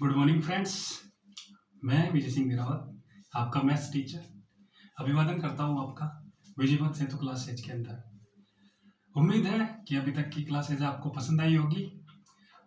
Good morning friends. मैं विजय सिंह गिरावत, आपका maths teacher, अभिवादन करता हूँ आपका विजयवत सेतु क्लासेज के अंदर। उम्मीद है कि अभी तक की क्लासेज आपको पसंद आई होगी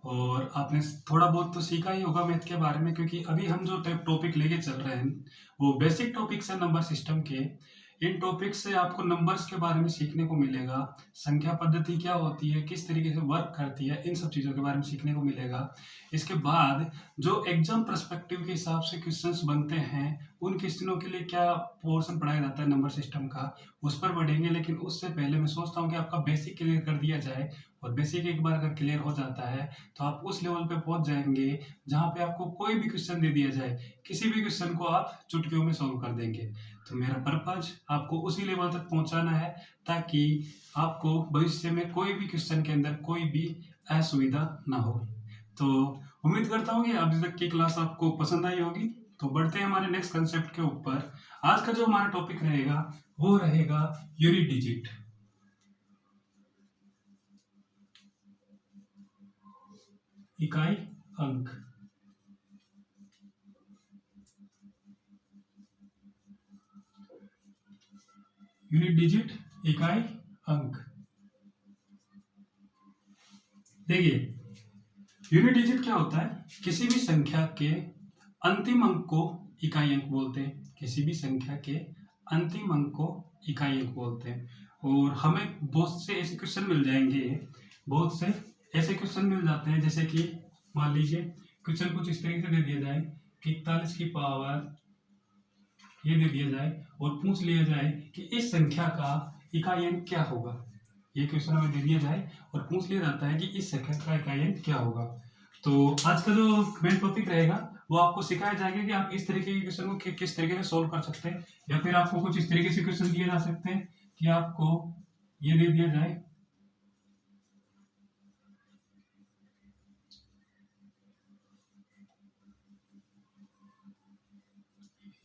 और आपने थोड़ा बहुत तो सीखा ही होगा मैथ के बारे में, क्योंकि अभी हम जो टॉपिक लेके चल रहे हैं वो बेसिक टॉपिक्स है नंबर सिस्टम के। इन टॉपिक से आपको नंबर्स के बारे में सीखने को मिलेगा, संख्या पद्धति क्या होती है, किस तरीके से वर्क करती है, इन सब चीज़ों के बारे में सीखने को मिलेगा। इसके बाद जो एग्जाम पर्सपेक्टिव के हिसाब से क्वेश्चंस बनते हैं, उन क्वेश्चनों के लिए क्या पोर्शन पढ़ाया जाता है नंबर सिस्टम का, उस पर बढ़ेंगे। लेकिन उससे पहले मैं सोचता हूँ कि आपका बेसिक क्लियर कर दिया जाए, और बेसिक एक बार अगर क्लियर हो जाता है तो आप उस लेवल पे पहुंच जाएंगे जहां पे आपको कोई भी क्वेश्चन दे दिया जाए, किसी भी क्वेश्चन को आप चुटकियों में सॉल्व कर देंगे। तो मेरा पर्पज आपको उसी लेवल तक पहुंचाना है ताकि आपको भविष्य में कोई भी क्वेश्चन के अंदर कोई भी असुविधा ना हो। तो उम्मीद करता हूँ कि अभी तक की क्लास आपको पसंद आई होगी। तो बढ़ते हैं हमारे नेक्स्ट कंसेप्ट के ऊपर। आज का जो हमारा टॉपिक रहेगा वो रहेगा यूनिट डिजिट। इकाई अंक। यूनिट डिजिट, इकाई अंक। देखिए, यूनिट डिजिट क्या होता है? किसी भी संख्या के अंतिम अंक को इकाई अंक बोलते हैं। किसी भी संख्या के अंतिम अंक को इकाई अंक बोलते हैं। और हमें बहुत से ऐसे क्वेश्चन मिल जाएंगे, बहुत से ऐसे क्वेश्चन मिल जाते हैं, जैसे कि मान लीजिए क्वेश्चन कुछ इस तरीके से दे दिया जाए कि 41 की पावर ये दे दिया जाए और पूछ लिया जाए कि इस संख्या का इकाई अंक क्या होगा। ये क्वेश्चन हमें दे दिया जाए और पूछ लिया जाता है कि इस संख्या का इकाई अंक क्या होगा। तो आज का जो मेन टॉपिक रहेगा वो आपको सिखाया जाएगा कि आप इस तरीके के क्वेश्चन को किस तरीके से सोल्व कर सकते हैं, या फिर आपको कुछ इस तरीके से क्वेश्चन दिए जा सकते हैं कि आपको ये दे दिया जाए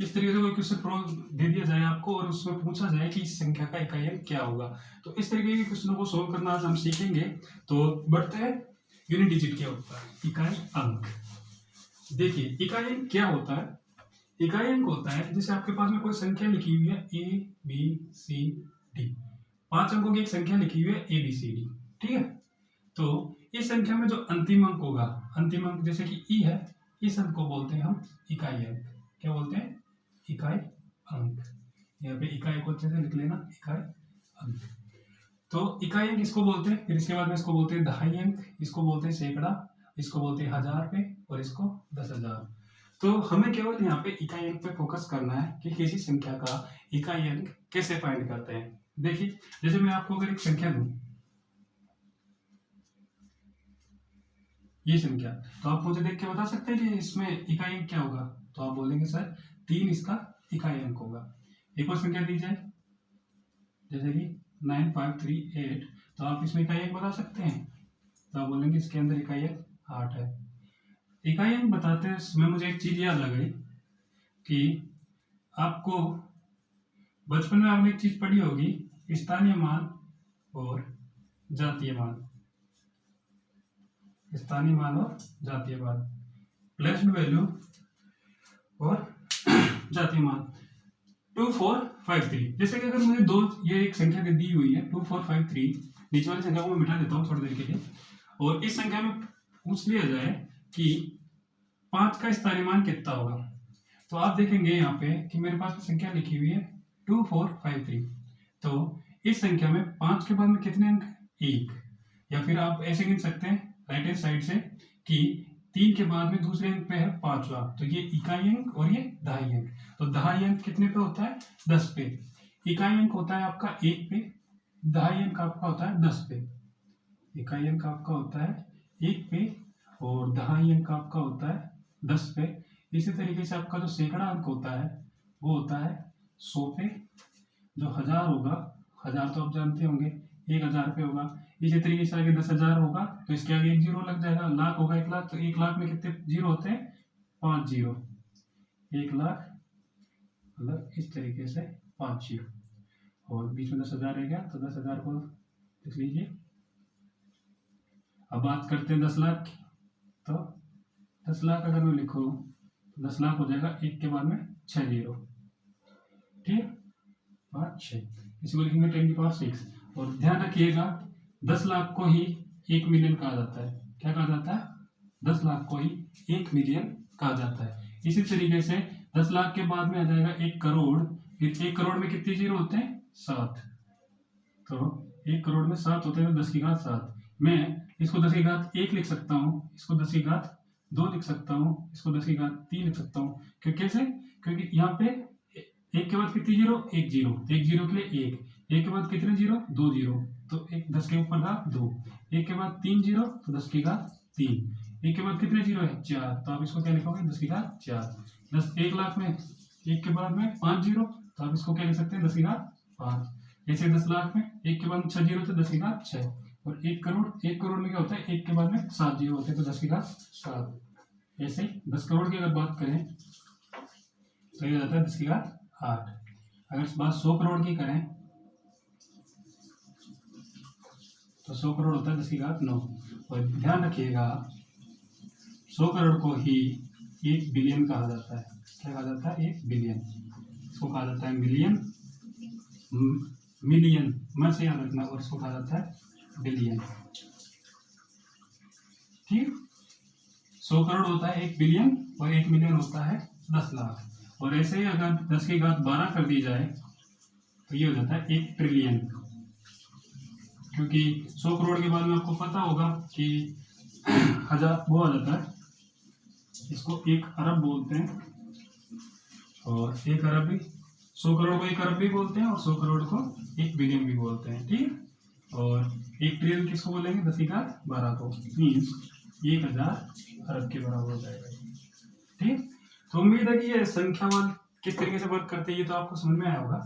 इस तरीके से कोई क्वेश्चन दे दिया जाए आपको और उसमें पूछा जाए कि इस संख्या का इकाई अंक क्या होगा। तो इस तरीके के क्वेश्चनों को सोल्व करना आज हम सीखेंगे। तो बढ़ते हैं यूनिट डिजिट क्या होता है, इकाई अंक। देखिए, इकाई अंक क्या होता है? इकाई अंक होता है जैसे आपके पास में कोई संख्या लिखी हुई है ABCD, 5 अंकों की एक संख्या लिखी हुई है ABCD, ठीक है। तो इस संख्या में जो अंतिम अंक होगा, अंतिम अंक जैसे कि ई है, इस अंक को बोलते हैं हम इकाई अंक। क्या बोलते हैं? इकाई अंक। यहाँ पे इकाई को अच्छे से लिख लेना, इकाई अंक। तो इकाई अंक इसको बोलते हैं। फिर इसके बाद में इसको बोलते हैं दहाई अंक, इसको बोलते हैं सैकड़ा, इसको बोलते हैं हजार पे, और इसको 10,000। तो हमें केवल यहाँ पे इकाई अंक पे फोकस करना है कि किसी संख्या का इकाई अंक कैसे फाइंड करते हैं। देखिए, जैसे मैं आपको अगर एक संख्या दूं, ये संख्या, तो आप मुझे देख के बता सकते हैं कि इसमें इकाई अंक क्या होगा। तो आप बोलेंगे सर 3 इसका इकाई अंक होगा। एक और संख्या दी जाए जैसे कि 9538, तो आप इसमें इकाई अंक बता सकते हैं। तो आप बोलेंगे इसके अंदर इकाई अंक 8 है। इकाई अंक बताते समय मुझे एक चीज याद आ गई कि आपको बचपन में आपने एक चीज पढ़ी होगी, स्थानीय मान और जातीय मान। स्थानीय मान और जातीय मान, प्लेस्ड वैल्यू और जातीय मान। 2453, जैसे कि अगर मुझे दो, ये एक संख्या दी हुई है 2453, नीचे वाली संख्या को मैं मिटा देता हूँ थोड़ी देर के लिए, और इस संख्या में पूछ लिया जाए कि 5 का स्थानीय मान कितना होगा। तो आप देखेंगे यहाँ पे कि मेरे पास संख्या लिखी हुई है 2453। तो इस संख्या में 5 के बाद में कितने अंक? 1। या फिर आप ऐसे गिन सकते हैं राइट हैंड साइड से कि 3 के बाद में दूसरे अंक पे है 5वां, तो ये इकाई अंक और ये दहाई अंक। तो दहाई अंक कितने पे होता है? 10 पे। इकाई अंक होता है आपका 1 पे, दहाई अंक आपका होता है 10 पे। इकाई अंक आपका होता है 1 पे और दहाई अंक आपका होता है 10 पे। इसी तरीके से आपका जो सैकड़ा अंक होता है वो होता है 100 पे। जो 1000 होगा, 1000 तो आप जानते होंगे 1000 पे होगा। इसी तरीके से आगे 10,000 होगा तो इसके आगे एक जीरो लग जाएगा। लाख होगा 1 लाख, तो 1 लाख में कितने जीरो होते हैं? 5 जीरो। 1 लाख मतलब इस तरीके से 5 जीरो, और बीच में 10,000 रह गया तो 10,000 को लिख लीजिए। अब बात करते हैं 10 लाख की, तो 10 लाख अगर मैं लिखूँ, 10 लाख हो जाएगा 1 के बाद में 6 जीरो, ठीक, 5 6, इसको लिखेंगे 10 की पावर 6। और ध्यान रखिएगा 10 लाख को ही 1 मिलियन कहा जाता है। क्या कहा जाता है? 10 लाख को ही 1 मिलियन कहा जाता है। इसी तरीके से 10 लाख के बाद में आ जाएगा 1 करोड़। फिर 1 करोड़ में कितने जीरो होते हैं? 7। तो 1 करोड़ में 7 होते हैं, 10 की घात 7। मैं इसको 10 की घात 1 लिख सकता हूँ, इसको 10 की घात 2 लिख सकता हूँ, इसको 10 की घात 3 लिख सकता हूँ। कैसे? क्योंकि यहाँ पे 1 के बाद कितनी जीरो? 1 जीरो, 1 जीरो के लिए 1 के बाद कितने जीरो? 2 जीरो, तो 1 10 के ऊपर का 2, 1 के बाद 3 जीरो, तो 10 की घात 3, 1 के बाद कितने जीरो है? 4, तो आप इसको क्या लिखोगे? 10 की घात 4। 1 लाख में 1 के बाद में 5 जीरो, तो आप इसको क्या लिख सकते हैं? 10 की घात 5। जैसे 10 लाख में 1 के बाद 6 जीरो, तो 10 की घात 6। और 1 करोड़ में क्या होता है? 1 के बाद में 7 जीरो होते हैं, तो 10 की घात 7। ऐसे ही 10 करोड़ की अगर बात करें तो ये हो जाता है 10 की घात 8। अगर इस बात 100 करोड़ की करें तो 100 करोड़ होता है 10 की घात 9। और ध्यान रखिएगा 100 करोड़ को ही 1 बिलियन कहा जाता है। क्या कहा जाता है? 1 बिलियन। इसको कहा जाता है मिलियन, मिलियन मन से याद रखना, और इसको कहा जाता है बिलियन, ठीक। 100 करोड़ होता है 1 बिलियन और 1 मिलियन होता है 10 लाख। और ऐसे ही अगर 10 की घात 12 कर दी जाए तो ये हो जाता है 1 ट्रिलियन। क्योंकि 100 करोड़ के बाद में आपको पता होगा कि हजार वो आ जाता है, इसको 1 अरब बोलते हैं, और 1 अरब भी 100 करोड़ को 1 अरब भी बोलते हैं, और 100 करोड़ को 1 बिलियन भी बोलते हैं, ठीक। और 1 ट्रिलियन किसको बोलेंगे? 10 की घात 12 को, मीन्स 1000 अरब के बराबर हो जाएगा, ठीक। तो उम्मीद है कि ये संख्यावान किस तरीके से वर्क करते हैं ये तो आपको समझ में आया होगा।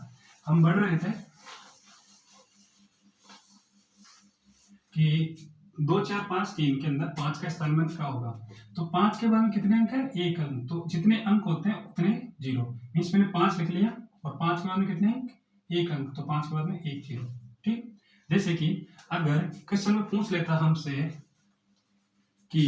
हम बढ़ रहे थे कि 2 4 5 3 के अंदर 5 का स्थानांक क्या होगा। तो 5 के बाद में कितने अंक है? 1 अंक। तो जितने अंक होते हैं उतने जीरो, मीन्स मैंने 5 लिख लिया, और 5 के बाद में कितने अंक? 1 अंक, तो 5 के बाद में 1 जीरो, ठीक। जैसे कि अगर क्वेश्चन में पूछ लेता हमसे कि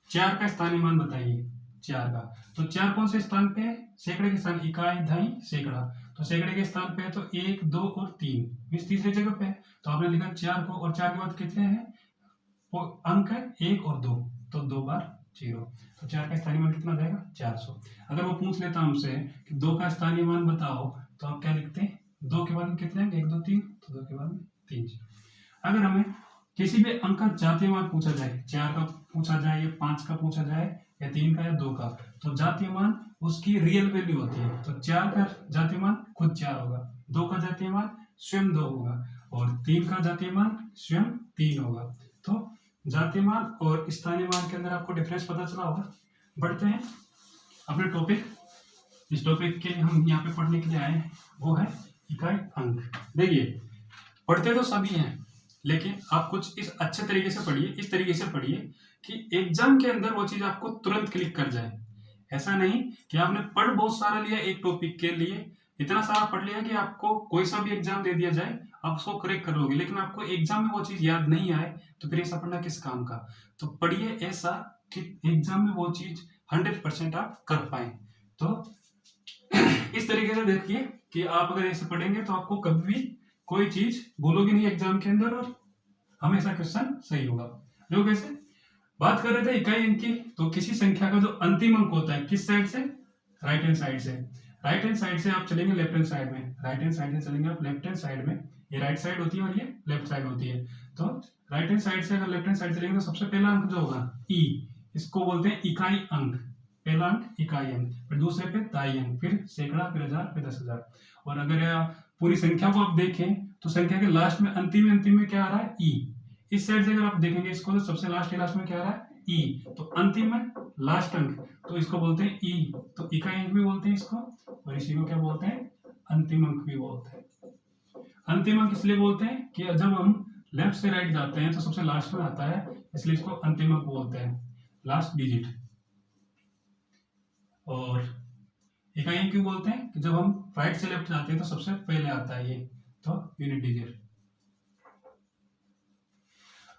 4 का स्थानीय मान बताइए, 4 का, तो 4 कौन से स्थान पे है? सैकड़े के स्थान, इकाई दहाई सैकड़ा, तो सैकड़े के स्थान पे है, तो 1 2 और 3, मीन्स तीसरी जगह पे है। तो आपने लिखा 4 को, और 4 के बाद कितने हैं? वो अंक है 1 और 2, तो 2 बार 0, तो 4 का स्थानीय मान कितना जाएगा? 400। अगर वो पूछ लेता हमसे कि 2 का स्थानीय मान बताओ, तो आप क्या लिखते हैं? 2 के बाद में कितने अंक? 1 2 3, तो 2 के बाद में 3। अगर हमें किसी भी अंक का जातीय मान पूछा जाए, 4 का पूछा जाए या 5 का पूछा जाए या 3 का या 2 का, तो जातीय मान उसकी रियल वैल्यू होती है। तो 4 का जातीय मान खुद 4 होगा, 2 का जातीय मान स्वयं 2 होगा, और 3 का जातीय मान स्वयं 3 होगा। तो जातीय मान और स्थानीय मान के अंदर आपको डिफरेंस पता चला होगा। बढ़ते हैं अपने टॉपिक। इस टॉपिक के हम यहाँ पे पढ़ने के लिए आए हैं, वो है इकाई अंक। देखिए पढ़ते तो सभी हैं, लेकिन आप कुछ इस अच्छे तरीके से पढ़िए, इस तरीके से पढ़िए कि एग्जाम के अंदर वो चीज आपको तुरंत क्लिक कर जाए। ऐसा नहीं कि आपने पढ़ बहुत सारा लिया एक टॉपिक के लिए, इतना सारा पढ़ लिया कि आपको कोई सा भी एग्जाम दे दिया जाए आप उसको करेक्ट कर लोगे, लेकिन आपको एग्जाम में वो चीज याद नहीं आए तो फिर ऐसा पढ़ना किस काम का। तो पढ़िए ऐसा कि एग्जाम में वो चीज 100% आप कर पाए। तो इस तरीके से देखिए कि आप अगर ऐसे पढ़ेंगे तो आपको कभी भी कोई चीज भूलोगे नहीं एग्जाम के अंदर, और हमेशा क्वेश्चन सही होगा। जो कैसे बात कर रहे थे इकाई अंक की, तो किसी संख्या का जो अंतिम अंक होता है किस साइड से? राइट हैंड साइड से। राइट हैंड साइड से आप चलेंगे लेफ्ट हैंड साइड में, राइट हैंड साइड से चलेंगे आप लेफ्ट हैंड साइड में। ये राइट साइड होती है और ये लेफ्ट साइड होती है। तो राइट हैंड साइड से अगर लेफ्ट हैंड साइड चलेंगे तो सबसे पहला अंक जो होगा ई, इसको बोलते हैं इकाई अंक। पहला अंक इकाई अंक, फिर दूसरे पे दाई अंक, फिर सैकड़ा, फिर 1000, फिर 10,000। और अगर पूरी संख्या को आप देखें तो संख्या के लास्ट में अंतिम में क्या आ रहा है? ई। इस साइड से अगर आप देखेंगे इसको तो सबसे लास्ट में क्या आ रहा है? ई। तो अंतिम में लास्ट अंक, तो इसको बोलते हैं ई। तो इकाई अंक भी बोलते हैं इसको, और इसी को क्या बोलते हैं? अंतिम अंक भी बोलते हैं। अंतिम अंक इसलिए बोलते हैं कि जब हम लेफ्ट से राइट जाते हैं तो सबसे लास्ट में आता है, इसलिए इसको अंतिम अंक बोलते हैं, लास्ट डिजिट। और इकाई अंक क्यों बोलते हैं? कि जब हम राइट से लेफ्ट जाते हैं तो सबसे पहले आता है ये, तो यूनिट डिजिट।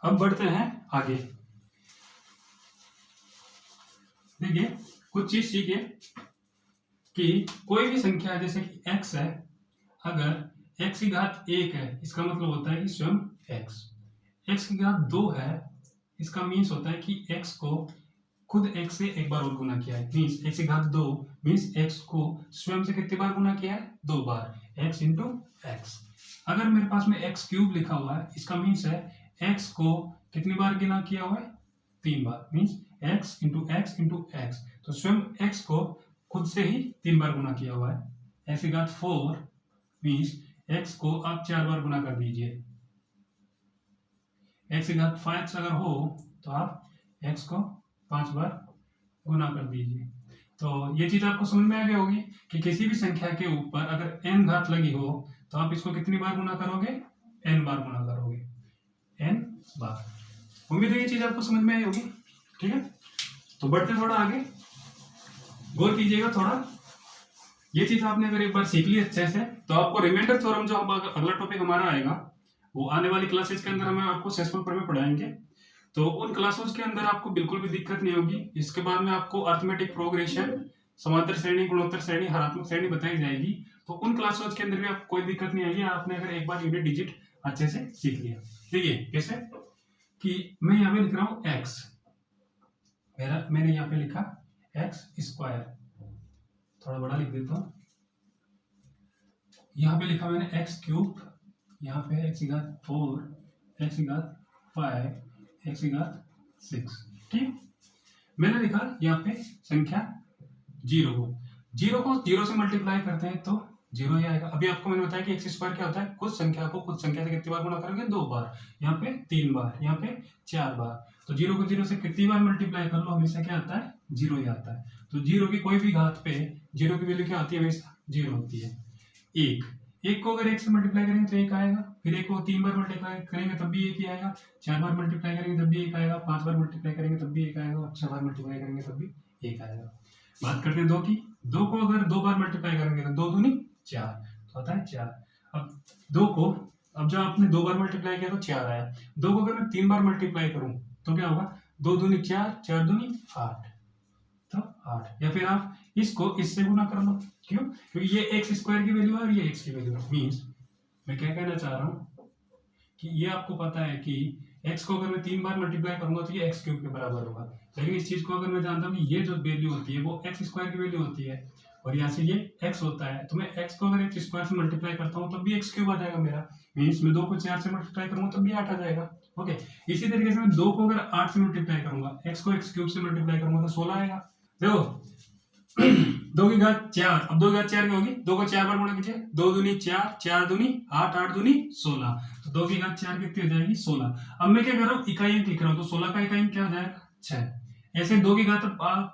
अब बढ़ते हैं आगे। देखिए कुछ चीज सीखिए कि कोई भी संख्या जैसे कि x है, अगर x की घात 1 है इसका मतलब होता है कि स्वयं x की घात 2 है इसका मीन्स होता है कि x को खुद x से एक बार और गुना किया है, मीन्स x की घात 2 मीन्स x को स्वयं से कितनी बार गुना किया है, 2 बार, x इंटू एक्स। अगर मेरे पास में x क्यूब लिखा हुआ है इसका मीन्स है x को कितनी बार गुना किया हुआ है, 3 बार, means x into x into x. तो स्वयं x को खुद से ही 3 बार गुना किया हुआ है। x की घात 4 मीन्स x को आप 4 बार गुना कर दीजिए। x की घात 5 अगर हो तो आप x को 5 बार गुना कर दीजिए। तो ये चीज आपको समझ में आ गई होगी कि किसी भी संख्या के ऊपर अगर n घात लगी हो तो आप इसको कितनी बार गुना करोगे, n बार गुना करोगे, n बार। उम्मीद है ये चीज आपको समझ में आई होगी। ठीक है, तो बढ़ते थोड़ा आगे, गौर कीजिएगा थोड़ा। ये चीज आपने अगर एक बार सीख ली अच्छे से तो आपको रिमाइंडर थ्योरम जो अगला टॉपिक हमारा आएगा वो आने वाली क्लासेस के अंदर हमें आपको सेशनल पर में पढ़ाएंगे। तो उन क्लासेस के अंदर आपको बिल्कुल भी दिक्कत नहीं होगी। इसके बाद में आपको अर्थमेटिक प्रोग्रेशन, समांतर श्रेणी, गुणोत्तर श्रेणी, हरात्मक श्रेणी बताई जाएगी। तो उन क्लासेस के अंदर भी आपको कोई दिक्कत नहीं आएगी, आपने अगर एक बार यूनिट डिजिट अच्छे से सीख लिया। ठीक है, कैसे कि मैं यहाँ पे लिख रहा हूँ x, मैंने यहाँ पे लिखा x स्क्वायर, थोड़ा बड़ा लिख देता हूँ। यहाँ पे लिखा मैंने x क्यूब, यहाँ पे x की घात 4, x की घात 5, x की घात 6। ठीक, मैंने लिखा यहाँ पे संख्या 0 को 0 से मल्टीप्लाई करते हैं तो 0 ही आएगा। अभी आपको मैंने बताया कि x स्क्वायर क्या होता है, कुछ संख्या को कुछ संख्या से कितनी बार गुना करोगे, 2 बार, यहाँ पे 3 बार, यहाँ पे 4 बार। तो 0 को 0 से कितनी बार मल्टीप्लाई कर लो हमेशा क्या आता है, 0 ही आता है। तो 0 की कोई भी घात पे 0 की वैल्यू क्या होती है, हमेशा 0 होती है। एक को अगर 1 से मल्टीप्लाई करेंगे तो 1 आएगा, फिर 1 को 3 बार मल्टीप्लाई करेंगे तब भी 1 ही आएगा, 4 बार मल्टीप्लाई करेंगे तब भी 1 आएगा, 5 बार मल्टीप्लाई करेंगे तब भी 1 आएगा, और 6 बार मल्टीप्लाई करेंगे तब भी 1 आएगा। बात करते हैं 2 की। 2 को अगर 2 बार मल्टीप्लाई करेंगे तो 2 दूनी 4, तो आता है 4। अब 2 को, अब जब आपने 2 बार मल्टीप्लाई किया तो 4 आया। 2 को अगर मैं 3 बार मल्टीप्लाई करूं तो क्या होगा, 2 दूनी 4, 4 दूनी 8, तो 8। या फिर आप इसको इससे गुना कर लो, क्यों, क्योंकि ये एक्स स्क्वायर की वैल्यू है और ये एक्स की वैल्यू है। मीन्स मैं क्या कहना चाह रहा हूँ कि ये आपको पता है कि x को अगर मैं 3 बार मल्टीप्लाई करूंगा तो ये x क्यूब के बराबर होगा। लेकिन इस चीज को अगर मैं जानता हूँ कि ये जो वैल्यू होती है वो x स्क्वायर की वैल्यू होती है और यहाँ से ये x होता है, तो मैं x को अगर x स्क्वायर से मल्टीप्लाई करता हूँ तब भी x क्यूब आ जाएगा मेरा। मीन्स मैं 2 को 4 से मल्टीप्लाई करूंगा तब भी 8 आ जाएगा। ओके, इसी तरीके से मैं 2 को अगर 8 से मल्टीप्लाई करूंगा, x को x क्यूब से मल्टीप्लाई करूंगा तो 16 आएगा। देखो 2 की घात 4, अब 2 की घात 4 की होगी, 2 को 4 बार गुणा कीजिए, 2 दूनी 4, 4 दूनी 8, 8 दूनी 16, तो 2 की घात 4 कितनी हो जाएगी, 16। अब मैं क्या कर रहा हूँ, इकाई अंक लिख रहा हूँ, तो 16 का इकाई अंक क्या हो जाएगा, 6। ऐसे 2 की घात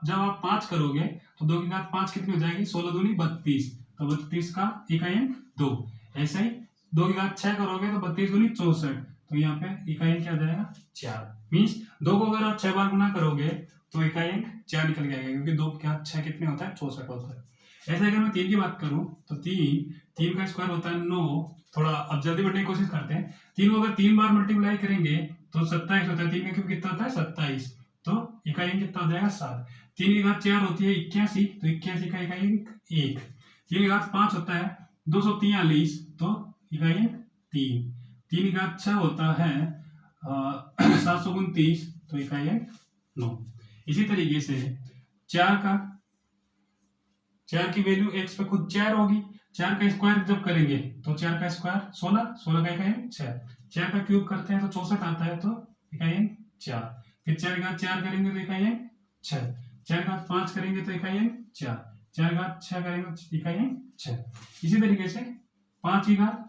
जब आप 5 करोगे तो 2 की घात 5 कितनी हो जाएगी, 16 दूनी 32, तो 32 का इकाई अंक 2। ऐसे ही 2 की घात 6 करोगे तो 32 दूनी 64, तो यहाँ पे इकाई अंक क्या हो जाएगा, 4। मीन्स 2 को अगर आप 6 बार गुना करोगे तो इकाई अंक 4 निकल के आएगा, क्योंकि 2 के घात 6 कितने होता है, 64 होता है। ऐसे अगर मैं 3 की बात करूं तो 3 का स्क्वायर होता है 9। थोड़ा अब जल्दी बढ़ने की कोशिश करते हैं। 3 को अगर 3 बार मल्टीप्लाई करेंगे तो 27 होता है। 3 का क्यूब कितना होता है, 27, तो इकाई अंक कितना हो जाएगा, 7। 3 की घात 4 होती है 81, तो 81 का इकाई अंक 1। 3 की घात 5 होता है 243, तो इकाई अंक 3। 3 की घात 6 होता है 729, तो इकाई अंक 9। इसी तरीके से 4 की वैल्यू x पे खुद 4 होगी। 4 का स्क्वायर जब करेंगे तो 4 का स्क्वायर 16, 16 का इकाई 6। 4 का क्यूब करते हैं तो 64 आता है, तो इकाई 4। फिर 4 की घात 4 करेंगे तो इकाई 6। 4 की घात 5 करेंगे तो इकाई 4। 4 की घात 6 करेंगे तो इकाई 6। इसी तरीके से 5 की घात,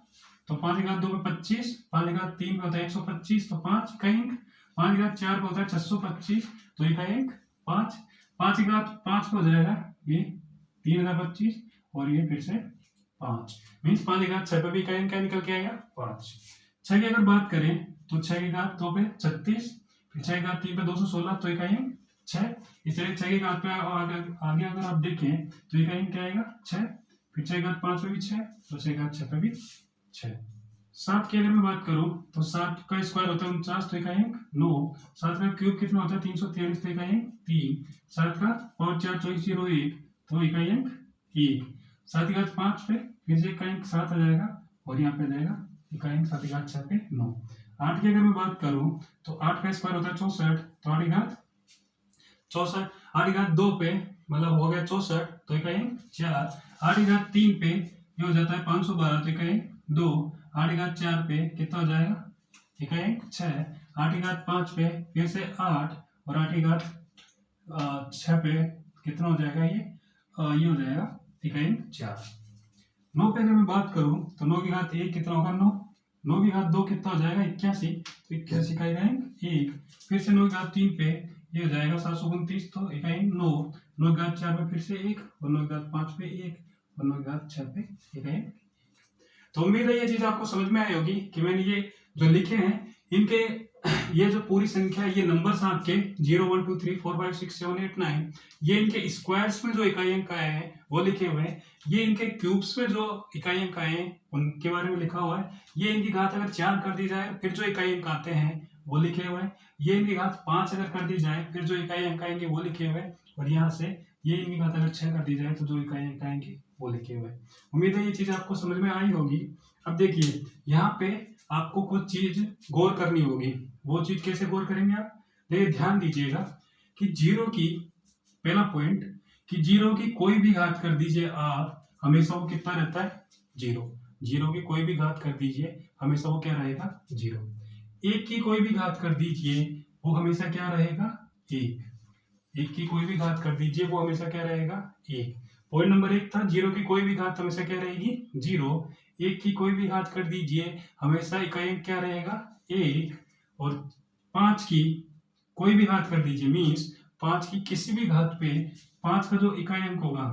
तो 5 की घात 2 पे 25, 5 की घात 3 पे होता है 125, तो 5 इकाई अंक। 5 की घात 4 पे होता है 625, तो इकाई अंक 5। 5 की घात 5 पे हो जाएगा ये 3025, और ये फिर से 5। मीन्स 5 की घात 6 पे भी इकाई अंक क्या निकल के आएगा, 5। 6 की अगर बात करें तो 6 की घात 2 पे 36, फिर 6 की घात 3 पे 216, तो इकाई अंक 6। इस तरह 6 की घात पे आगे अगर आप देखें तो इकाई अंक क्या आएगा, 6। फिर 6 की घात 5 पे भी 6, तो 6 की घात 6 पे भी 6। 7 की अगर मैं बात करूं तो 7 का स्क्वायर होता है 49, तो इकाई अंक 9। 7 का क्यूब कितना होता है 343, तो इकाई अंक 3। 7 का 5 4 24 0 1, तो इकाई अंक 1। 7 की घात 5 पे फिर से इकाई अंक 7 आ जाएगा, और यहाँ पे आ जाएगा इकाई अंक 7 की घात 6 पे 9। 8 की अगर मैं बात करूं तो 8 का स्क्वायर होता है 64, तो 8 की घात 64। 8 की घात 2 पे मतलब हो गया 64, तो इकाई अंक 4। 8 की घात 3 पे ये हो जाता है 512, तो इकाई अंक 2। 8 की घात 4 पे कितना हो जाएगा, इकाई अंक 6। 8 की घात 5 पे फिर से 8, और 8 की घात 6 पे कितना हो जाएगा, ये हो जाएगा इकाई अंक 4। 9 पे अगर मैं बात करूं तो 9 की घात 1 कितना होगा 9। 9 की घात 2 कितना हो जाएगा 81, तो 81 का इकाई अंक 1। फिर से 9 की घात 3 पे ये हो जाएगा 729, तो इकाई अंक 9। 9 की घात 4 पे फिर से 1, और 9 की घात 5 पे 1, और 9 की घात 6 पे इकाई अंक। तो उम्मीद है ये चीज आपको समझ में आई होगी कि मैंने ये जो लिखे हैं इनके ये जो पूरी संख्या ये नंबर्स आपके 0 1 2 3 4 5 6 7 8 9 ये इनके स्क्वायर्स में जो इकाई अंक आए हैं वो लिखे हुए हैं। ये इनके क्यूब्स में जो इकाई अंक आए हैं उनके बारे में लिखा हुआ है। ये इनकी घात अगर 4 कर दी जाए फिर जो इकाई अंक आते हैं वो लिखे हुए हैं। ये इनकी घात 5 अगर कर दी जाए फिर जो इकाई अंक आएंगे वो लिखे हुए हैं। और यहाँ से ये इनकी घात अगर 6 कर दी जाए तो जो इकाई अंक आएंगे वो लिखे हुए हैं। उम्मीद है ये चीज आपको समझ में आई होगी। अब देखिए यहाँ पे आपको कुछ चीज गौर करनी होगी। वो चीज कैसे गौर करेंगे आप, देखिए ध्यान दीजिएगा कि जीरो की पहला पॉइंट कि जीरो की कोई भी घात कर दीजिए आप, हमेशा वो कितना रहता है 0। जीरो की कोई भी घात कर दीजिए हमेशा वो क्या रहेगा 0। 1 की कोई भी घात कर दीजिए वो हमेशा क्या रहेगा 1। 1 की कोई भी घात कर दीजिए वो हमेशा क्या रहेगा 1। पॉइंट नंबर 1 था जीरो की कोई भी घात हमेशा क्या रहेगी 0। 1 की कोई भी घात कर दीजिए हमेशा इकाई अंक क्या रहेगा 1। और 5 की कोई भी घात कर दीजिए मीन्स 5 की किसी भी घात पे 5 का जो इकाई अंक होगा,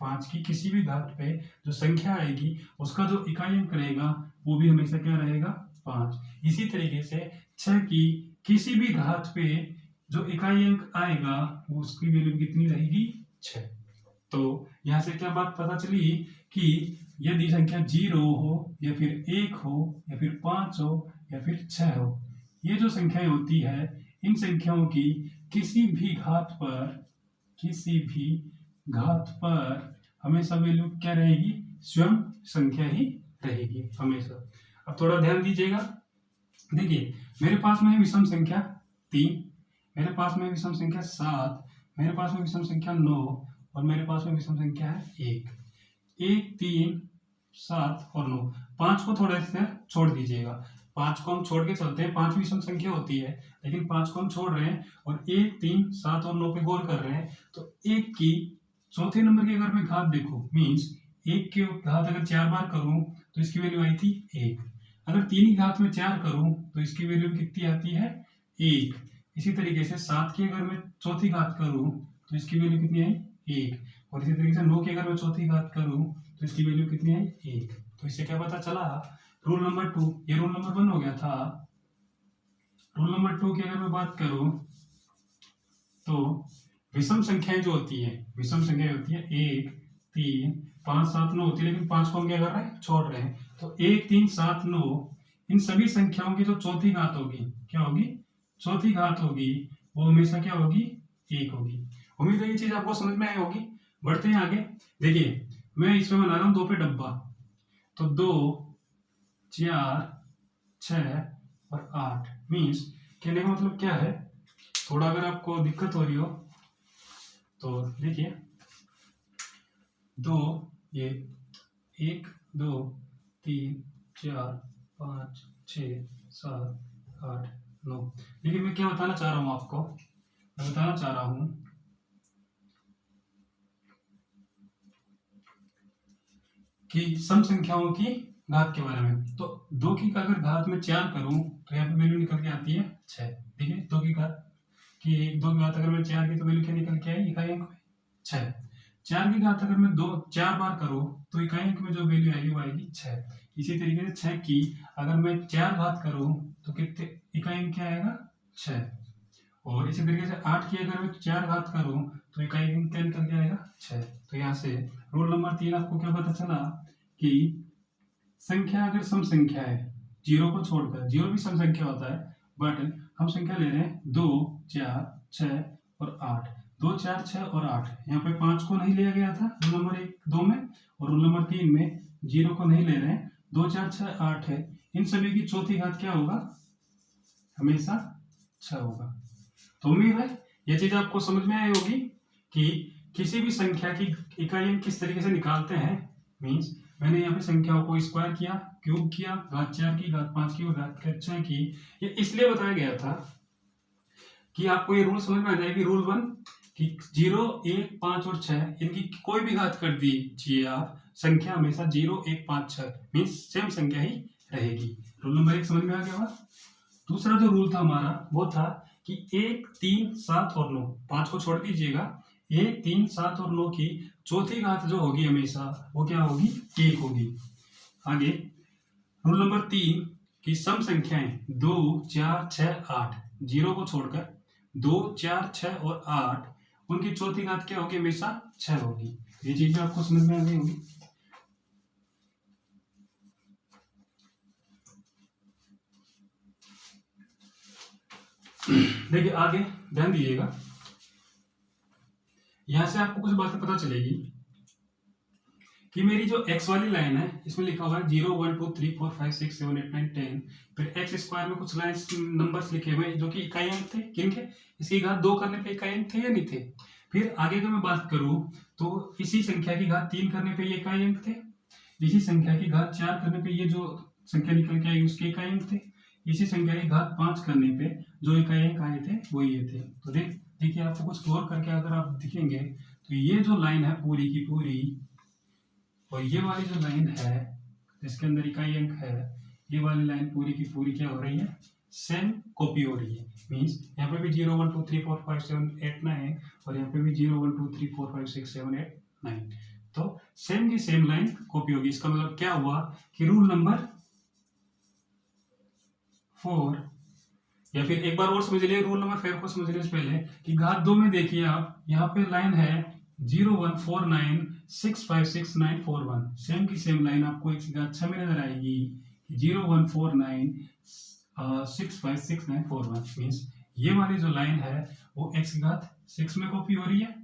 5 की किसी भी घात पे जो संख्या आएगी उसका जो इकाई अंक रहेगा वो भी हमेशा क्या रहेगा 5। इसी तरीके से 6 की किसी भी घात पे जो इकाई अंक आएगा वो उसकी वैल्यू कितनी रहेगी 6। तो यहाँ से क्या बात पता चली कि यदि संख्या 0 हो या फिर 1 हो या फिर 5 हो या फिर 6 हो, ये जो संख्याएं होती है इन संख्याओं की किसी भी घात पर हमेशा वैल्यू क्या रहेगी स्वयं संख्या ही रहेगी हमेशा। अब थोड़ा ध्यान दीजिएगा, देखिए मेरे पास में है विषम संख्या 3, मेरे पास में विषम संख्या 7, मेरे पास में विषम संख्या 9, और मेरे पास में विषम संख्या है 1। 1 3 7 और 9। 5 को थोड़ा सा छोड़ दीजिएगा, 5 को हम छोड़ के चलते हैं। 5 विषम संख्या होती है लेकिन 5 को हम छोड़ रहे हैं और 1 3 7 और 9 पे गौर कर रहे हैं। तो 1 की चौथे नंबर की अगर मैं घात देखूं मीन्स 1 की घात अगर 4 बार करूं तो इसकी वैल्यू आई थी 1। अगर 3 की घात में 4 करूं तो इसकी वैल्यू कितनी आती है 1। इसी तरीके से 7 की अगर मैं चौथी घात करूं तो इसकी वैल्यू कितनी आई 1। और इसी तरीके से 9 की अगर मैं चौथी घात करूं तो इसकी वैल्यू कितनी आई 1। तो इससे क्या पता चला रूल नंबर 2, ये रूल नंबर 1 हो गया था। रूल नंबर 2 की अगर मैं बात करूं तो विषम संख्याएं जो होती है, विषम संख्याएं होती है 1 3 5 7 9 होती है, लेकिन 5 को हम क्या कर रहे हैं छोड़ रहे हैं। तो 1 3 7 9 इन सभी संख्याओं की जो चौथी घात होगी क्या होगी, चौथी घात होगी वो हमेशा क्या होगी 1 होगी। उम्मीद है ये चीज आपको समझ में आई होगी। बढ़ते हैं आगे, देखिए मैं इसमें बना रहा हूं 2 पे डब्बा, तो 2 4 6 और 8 मीन्स कहने का मतलब क्या है, थोड़ा अगर आपको दिक्कत हो रही हो तो देखिए 2 ये 1 2 3 4 5 6 7 8 9। लेकिन मैं क्या बताना चाह रहा हूं आपको, मैं बताना चाह रहा हूं कि सम संख्याओं की घात के बारे में। तो 2 की अगर घात में 4 करूं तो यहाँ पे वैल्यू निकल के आती है 6। देखिए 2 की घात अगर मैं 4 की तो वैल्यू क्या निकल के आई इकाई अंक में 6। 4 की घात अगर मैं 4 बार करूं तो इकाई अंक में जो वैल्यू आएगी वो आएगी 6। इसी तरीके से 6 की अगर मैं 4 घात करूं तो कितने इकाई अंक क्या आएगा 6। और इसी तरीके से 8 की अगर मैं 4 घात करूं तो इकाई अंक क्या निकल के आएगा 6। तो यहाँ से रूल नंबर 3 आपको क्या पता चला कि संख्या अगर सम संख्या है जीरो को छोड़कर, जीरो भी सम संख्या होता है बट हम संख्या ले रहे हैं 2, 4, 6 और 8। 2, 4, 6 और 8। यहाँ पे 5 को नहीं लिया गया था रूल नंबर 1, 2 में, और रूल नंबर 3 में जीरो को नहीं ले रहे हैं। 2, 4, 6, 8 है। इन सभी की चौथी घात क्या होगा? हमेशा 6 होगा। तो उम्मीद है ये चीज आपको समझ में आई होगी कि किसी भी संख्या की इकाई हम किस तरीके से निकालते हैं। मीन्स मैंने यहाँ पे संख्याओं को स्क्वायर किया, क्यूब किया, घात 4 की, घात 5 की और घात 6 की। ये इसलिए बताया गया था कि आपको ये रूल समझ में आ जाएगी। रूल 1 कि 0, 1, 5 और 6 इनकी कोई भी घात कर दीजिए आप, संख्या हमेशा 0, 1, 5, 6 मीन्स सेम संख्या ही रहेगी। रूल नंबर 1 समझ में आ गया होगा। दूसरा जो रूल था हमारा वो था कि 1, 3, 7 और 9, 5 को छोड़ दीजिएगा, 1, 3, 7 और 9 की चौथी घात जो होगी हमेशा वो क्या होगी? 1 होगी। आगे रूल नंबर 3 की सम संख्याएं 2, 4, 6, 8, 0 को छोड़कर 2, 4, 6 और 8 उनकी चौथी घात क्या होगी? हमेशा 6 होगी। ये चीज आपको समझ में आ गई होगी। देखिए आगे ध्यान दीजिएगा, यहां से आपको कुछ बातें पता चलेगी कि मेरी जो x वाली लाइन है इसमें लिखा हुआ है 0, 1, 2, 3, 4, 5, 6, 7, 8, 9, 10। फिर एक्स स्क्वायर में कुछ लाइन नंबर्स लिखे हुए जो कि इकाई अंक थे। किनके? इसकी घात 2 करने पे इकाई अंक थे या नहीं थे? फिर आगे अगर मैं बात करूं तो इसी संख्या की घात 3 करने पे ये इकाई अंक थे, इसी संख्या की घात 4 करने पे ये जो संख्या निकल के आई उसके इकाई अंक थे, इसी संख्या की घात 5 करने पे जो इकाई अंक आए थे वो ये थे। तो देखिए आपको कुछ गौर करके अगर आप दिखेंगे तो ये जो लाइन है पूरी की पूरी और ये वाली जो लाइन है जिसके अंदर इकाई अंक है, ये वाली लाइन पूरी की पूरी क्या हो रही है? सेम कॉपी हो रही है। मीन्स यहाँ पे भी 0, 1, 2, 3, 4, 5, 7, 8, 9 और यहाँ पे भी 0, 1, 2, 3, 4, 5, 6, 7, 8, 9। तो सेम की सेम लाइन कॉपी होगी। इसका मतलब क्या हुआ कि रूल नंबर 4, या फिर एक बार और समझ लिए रूल नंबर 4 को समझने से पहले कि घात 2 में देखिए आप, यहाँ पे लाइन है 0, 1, 4, 9, 6, 5, 6, 9, 4, 1। सेम की सेम लाइन आपको एक घात 6 में नजर आएगी 0, 1, 4, 9, 6, 5, 6, 9, 4, 1। मीन्स ये वाली जो लाइन है वो x की घात 6 में कॉपी हो रही है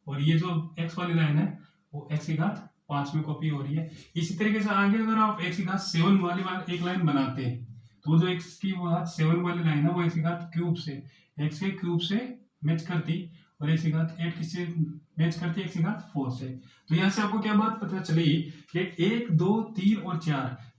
और ये जो x वाली लाइन है वो x की घात 5 में कॉपी हो रही है। इसी तरीके से आगे अगर आप x की घात 7 वाली एक लाइन बनाते हैं तो जो x की घात 7 वाली लाइन है वो x की घात क्यूब से, x के क्यूब से मैच करती और x की घात 8 किससे मैच करती है? x की घात 4 से। तो यहाँ से आपको क्या बात पता चली कि 1, 2, 3 और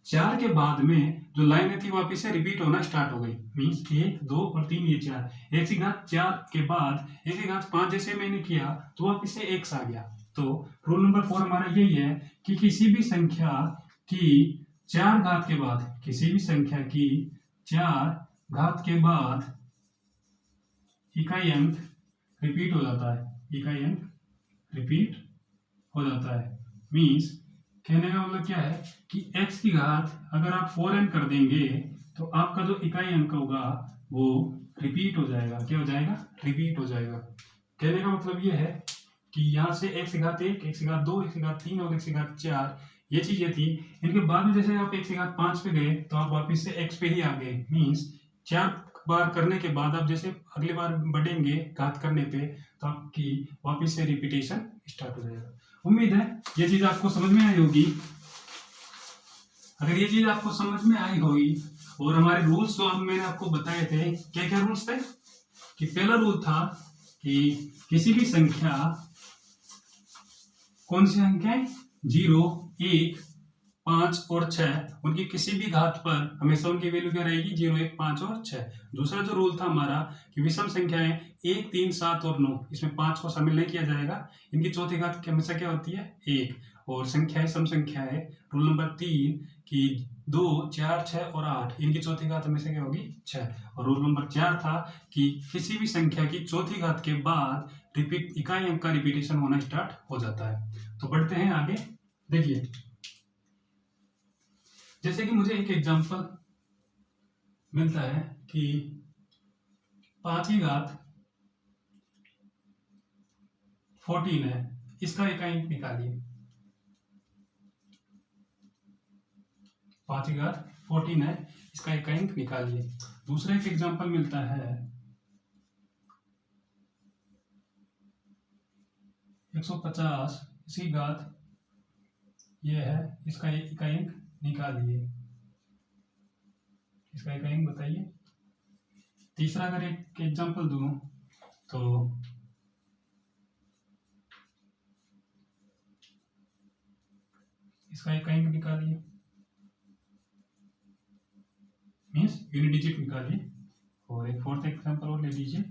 4 के बाद में जो लाइन थी वापिस से रिपीट होना स्टार्ट हो गई। मीन्स 1, 2 और 3 ये 4, x की घात 4 के बाद x की घात 5 जैसे मैंने किया तो वापिस से x आ गया। तो रूल नंबर 4 हमारा यही है कि किसी भी संख्या की 4 घात के बाद, किसी भी संख्या की 4 घात के बाद इकाई अंक रिपीट हो जाता है, इकाई अंक रिपीट हो जाता है। मीन्स कहने का मतलब क्या है कि x की घात अगर आप 4n कर देंगे तो आपका जो इकाई अंक होगा वो रिपीट हो जाएगा। क्या हो जाएगा? रिपीट हो जाएगा। कहने का मतलब ये है कि यहाँ से x की घात 1, x की घात 2, x की घात 3 और x की घात 4 ये चीजें थी। इनके बाद में जैसे आप x की घात 5 पे गए तो आप वापिस से x पे ही आ गए। मीन्स 4 बार करने के बाद आप जैसे अगली बार बढ़ेंगे घात करने पे तो आपकी वापिस से रिपीटेशन स्टार्ट हो जाएगा। उम्मीद है ये चीज आपको समझ में आई होगी। अगर ये चीज आपको समझ में आई होगी और हमारे रूल्स जो मैंने आपको बताए थे, क्या क्या रूल्स थे कि पहला रूल था कि किसी भी संख्या, कौन सी संख्या? 0, 1, 5 और 6 उनकी किसी भी घात पर हमेशा उनकी वैल्यू क्या रहेगी? 0, 1, 5 और 6। दूसरा जो रूल था हमारा कि विषम संख्याएं 1, 3, 7 और 9, इसमें 5 को शामिल नहीं किया जाएगा, इनकी चौथी घात हमेशा क्या होती है? 1। और संख्याएं सम संख्या है रूल नंबर 3 कि 2, 4, 6 और 8 इनकी चौथी घात हमेशा क्या होगी? 6। और रूल नंबर 4 था कि किसी भी संख्या की चौथी घात के बाद इकाई अंक का रिपीटेशन होना स्टार्ट हो जाता है। तो बढ़ते हैं आगे। देखिए जैसे कि मुझे एक एग्जांपल मिलता है कि 5 की घात 14 है, इसका इकाई अंक निकालिए। 5 की घात 14 है, इसका इकाई निकालिए। दूसरा एक एग्जांपल मिलता है 150, इसकी घात ये है, इसका इकाई निकालिए, इसका इकाई बताइए। तीसरा अगर एक एग्जांपल दूं तो इसका इकाई निकालिए, मीन्स यूनिट डिजिट निकालिए। और एक फोर्थ एग्जांपल और ले लीजिए,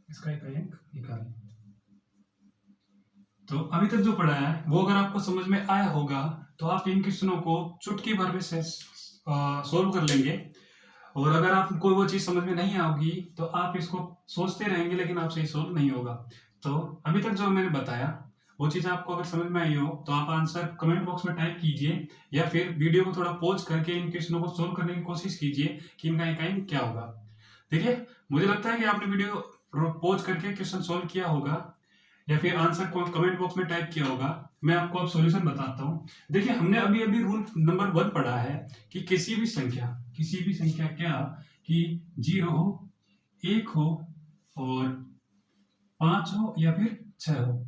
इसका इकाई निकालिए। तो अभी तक जो पढ़ा है वो अगर आपको समझ में आया होगा तो आप इन क्वेश्चनों को चुटकी भर में से सोल्व कर लेंगे। और अगर आपको वो चीज समझ में नहीं आएगी तो आप इसको सोचते रहेंगे लेकिन आपसे ही सोल्व नहीं होगा। तो अभी तक जो मैंने बताया वो चीज आपको अगर समझ में आई हो तो आप आंसर कमेंट बॉक्स में टाइप कीजिए, या फिर वीडियो को थोड़ा पॉज करके इन क्वेश्चनों को सोल्व करने की कोशिश कीजिए कि इनका इकाई क्या होगा। देखिए, मुझे लगता है कि आपने वीडियो पॉज करके क्वेश्चन सोल्व किया होगा या फिर आंसर को कमेंट बॉक्स में टाइप किया होगा। मैं आपको अब सॉल्यूशन बताता हूँ। देखिए, हमने अभी अभी रूल नंबर 1 पढ़ा है कि किसी भी संख्या क्या कि 0 हो, 1 हो और 5 हो या फिर 6 हो,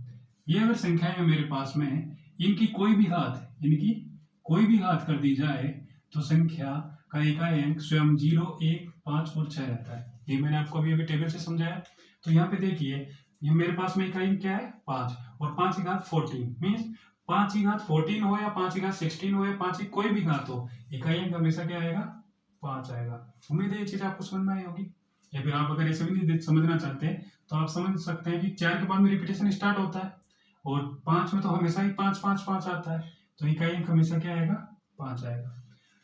ये अगर संख्याएं मेरे पास में, इनकी कोई भी घात कर दी जाए तो संख्या का इकाई अंक स्वयं 0, 1, 5 और 6 रहता है। ये मैंने आपको अभी टेबल से समझाया। तो यहाँ पे देखिए, ये मेरे पास में इकाई क्या है 5, और 5 की घात 14, मीन्स 5 की घात 14 हो या 5 की घात 16 हो या 5 की कोई भी घात हो, इकाई अंक हमेशा क्या आएगा 5 आएगा। उम्मीद है ये चीज आपको समझ में आई होगी। या फिर आप अगर ऐसे भी नहीं समझना चाहते तो आप समझ सकते हैं कि 4 के बाद में रिपीटेशन स्टार्ट होता है और 5 में तो हमेशा ही 5 5 5 आता है, तो इकाई अंक हमेशा क्या आएगा 5 आएगा।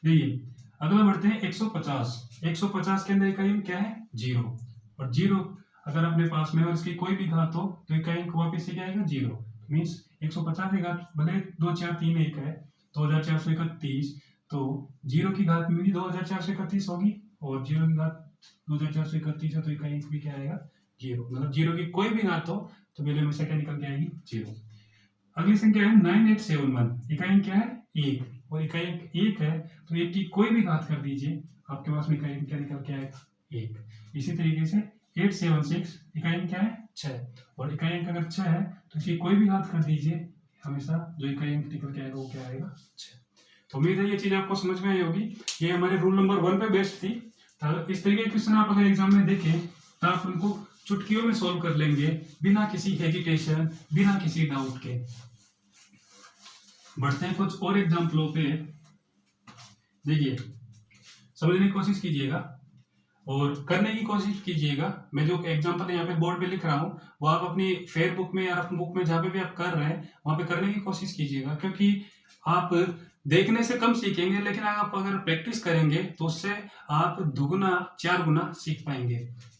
देखिए, अगला बढ़ते हैं 150 के अंदर इकाई अंक क्या है 0, और 0 अगर अपने पास में और इसकी कोई भी घात हो तो इकाई अंक वापस से क्या आएगा 0, मीन्स 150 की घात भले 2 4 3 1 है 2431, तो 0 की घात में भी 2431 होगी और 0 की घात 2431 है, तो इकाई अंक भी क्या आएगा 0, मतलब 0 की कोई भी घात हो तो वैल्यू हमेशा क्या निकल के आएगी 0। अगली संख्या है 9871, इकाई अंक क्या है 1, और इकाई अंक 1 है तो 1 की कोई भी घात कर दीजिए, आपके पास में इकाई अंक क्या निकल के आएगा 1। इसी तरीके से 876, इकाई अंक क्या है 6, और इकाई अंक अगर 6 है तो इसकी कोई भी घात कर दीजिए, हमेशा जो इकाई अंक निकल के आएगा वो क्या आएगा 6। तो उम्मीद है ये चीज आपको समझ में आई होगी। ये हमारे रूल नंबर 1 पे बेस्ड थी। तो इस तरीके के क्वेश्चन आप अगर एग्जाम में देखें तो आप उनको चुटकियों में सॉल्व कर लेंगे, बिना किसी हेजिटेशन, बिना किसी डाउट के। बढ़ते हैं कुछ और एग्जाम्पलों पे। देखिए, समझने की कोशिश कीजिएगा और करने की कोशिश कीजिएगा। मैं जो एग्जाम्पल यहाँ पे बोर्ड पे लिख रहा हूँ वो आप अपनी फेयर बुक में या रफ बुक में जहाँ पे भी आप कर रहे हैं वहां पे करने की कोशिश कीजिएगा, क्योंकि आप देखने से कम सीखेंगे लेकिन आप अगर प्रैक्टिस करेंगे तो उससे आप दुगुना 4 गुना सीख पाएंगे।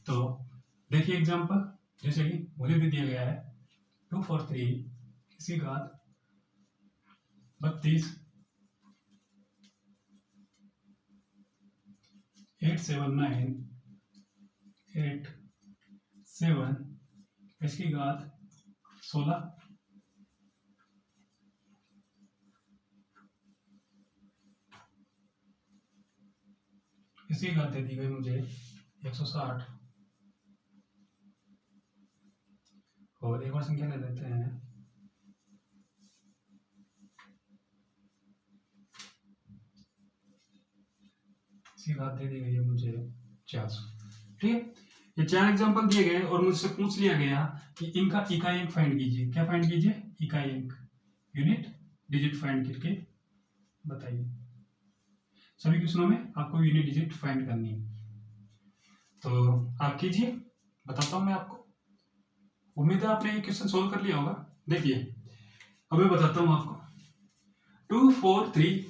तो देखिए एग्जाम्पल, जैसे कि मुझे भी दिया गया है 2 4 3 किसी घात 32 879 8 7 इसकी घात 16। इसकी घात दे दी गई मुझे 160, और एक और संख्या ले लेते हैं इसकी घात दे दी गई है मुझे 400। ठीक है, ये 4 एग्जांपल दिए गए और मुझसे पूछ लिया गया कि इनका इकाई अंक फाइंड कीजिए। क्या फाइंड कीजिए? इकाई अंक, यूनिट डिजिट फाइंड करके बताइए। सभी क्वेश्चनों में आपको यूनिट डिजिट फाइंड करनी है, तो आप कीजिए, बताता हूं मैं आपको। उम्मीद है आपने ये क्वेश्चन सोल्व कर लिया होगा। देखिए, अब मैं बताता हूं आपको। 243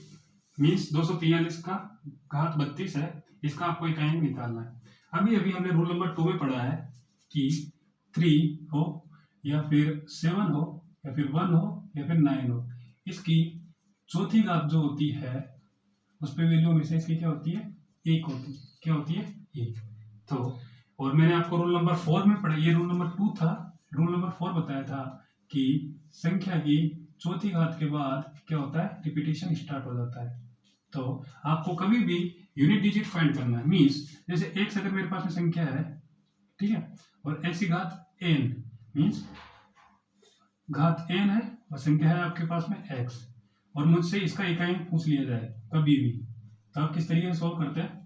मीन्स 243 का घात 32 है, इसका आपको इकाई अंक निकालना है। अभी अभी हमने रूल नंबर 2 में पढ़ा है कि 3 हो या फिर 7 हो या फिर 1 हो या फिर 9 हो, इसकी चौथी घात जो होती है उस पर वैल्यू हमेशा इसकी क्या होती है 1 होती है। क्या होती है 1। तो और मैंने आपको रूल नंबर 4 में पढ़ा, ये रूल नंबर 2 था, रूल नंबर 4 बताया था कि संख्या की चौथी घात के बाद क्या होता है, रिपीटेशन स्टार्ट हो जाता है। तो आपको कभी भी यूनिट डिजिट फाइंड करना है, मीन्स जैसे x अगर मेरे पास में संख्या है, ठीक है, और x की घात n, मीन्स घात n है और संख्या है आपके पास में x, और मुझसे इसका इकाई अंक पूछ लिया जाए कभी भी, तो आप किस तरीके से सॉल्व करते हैं।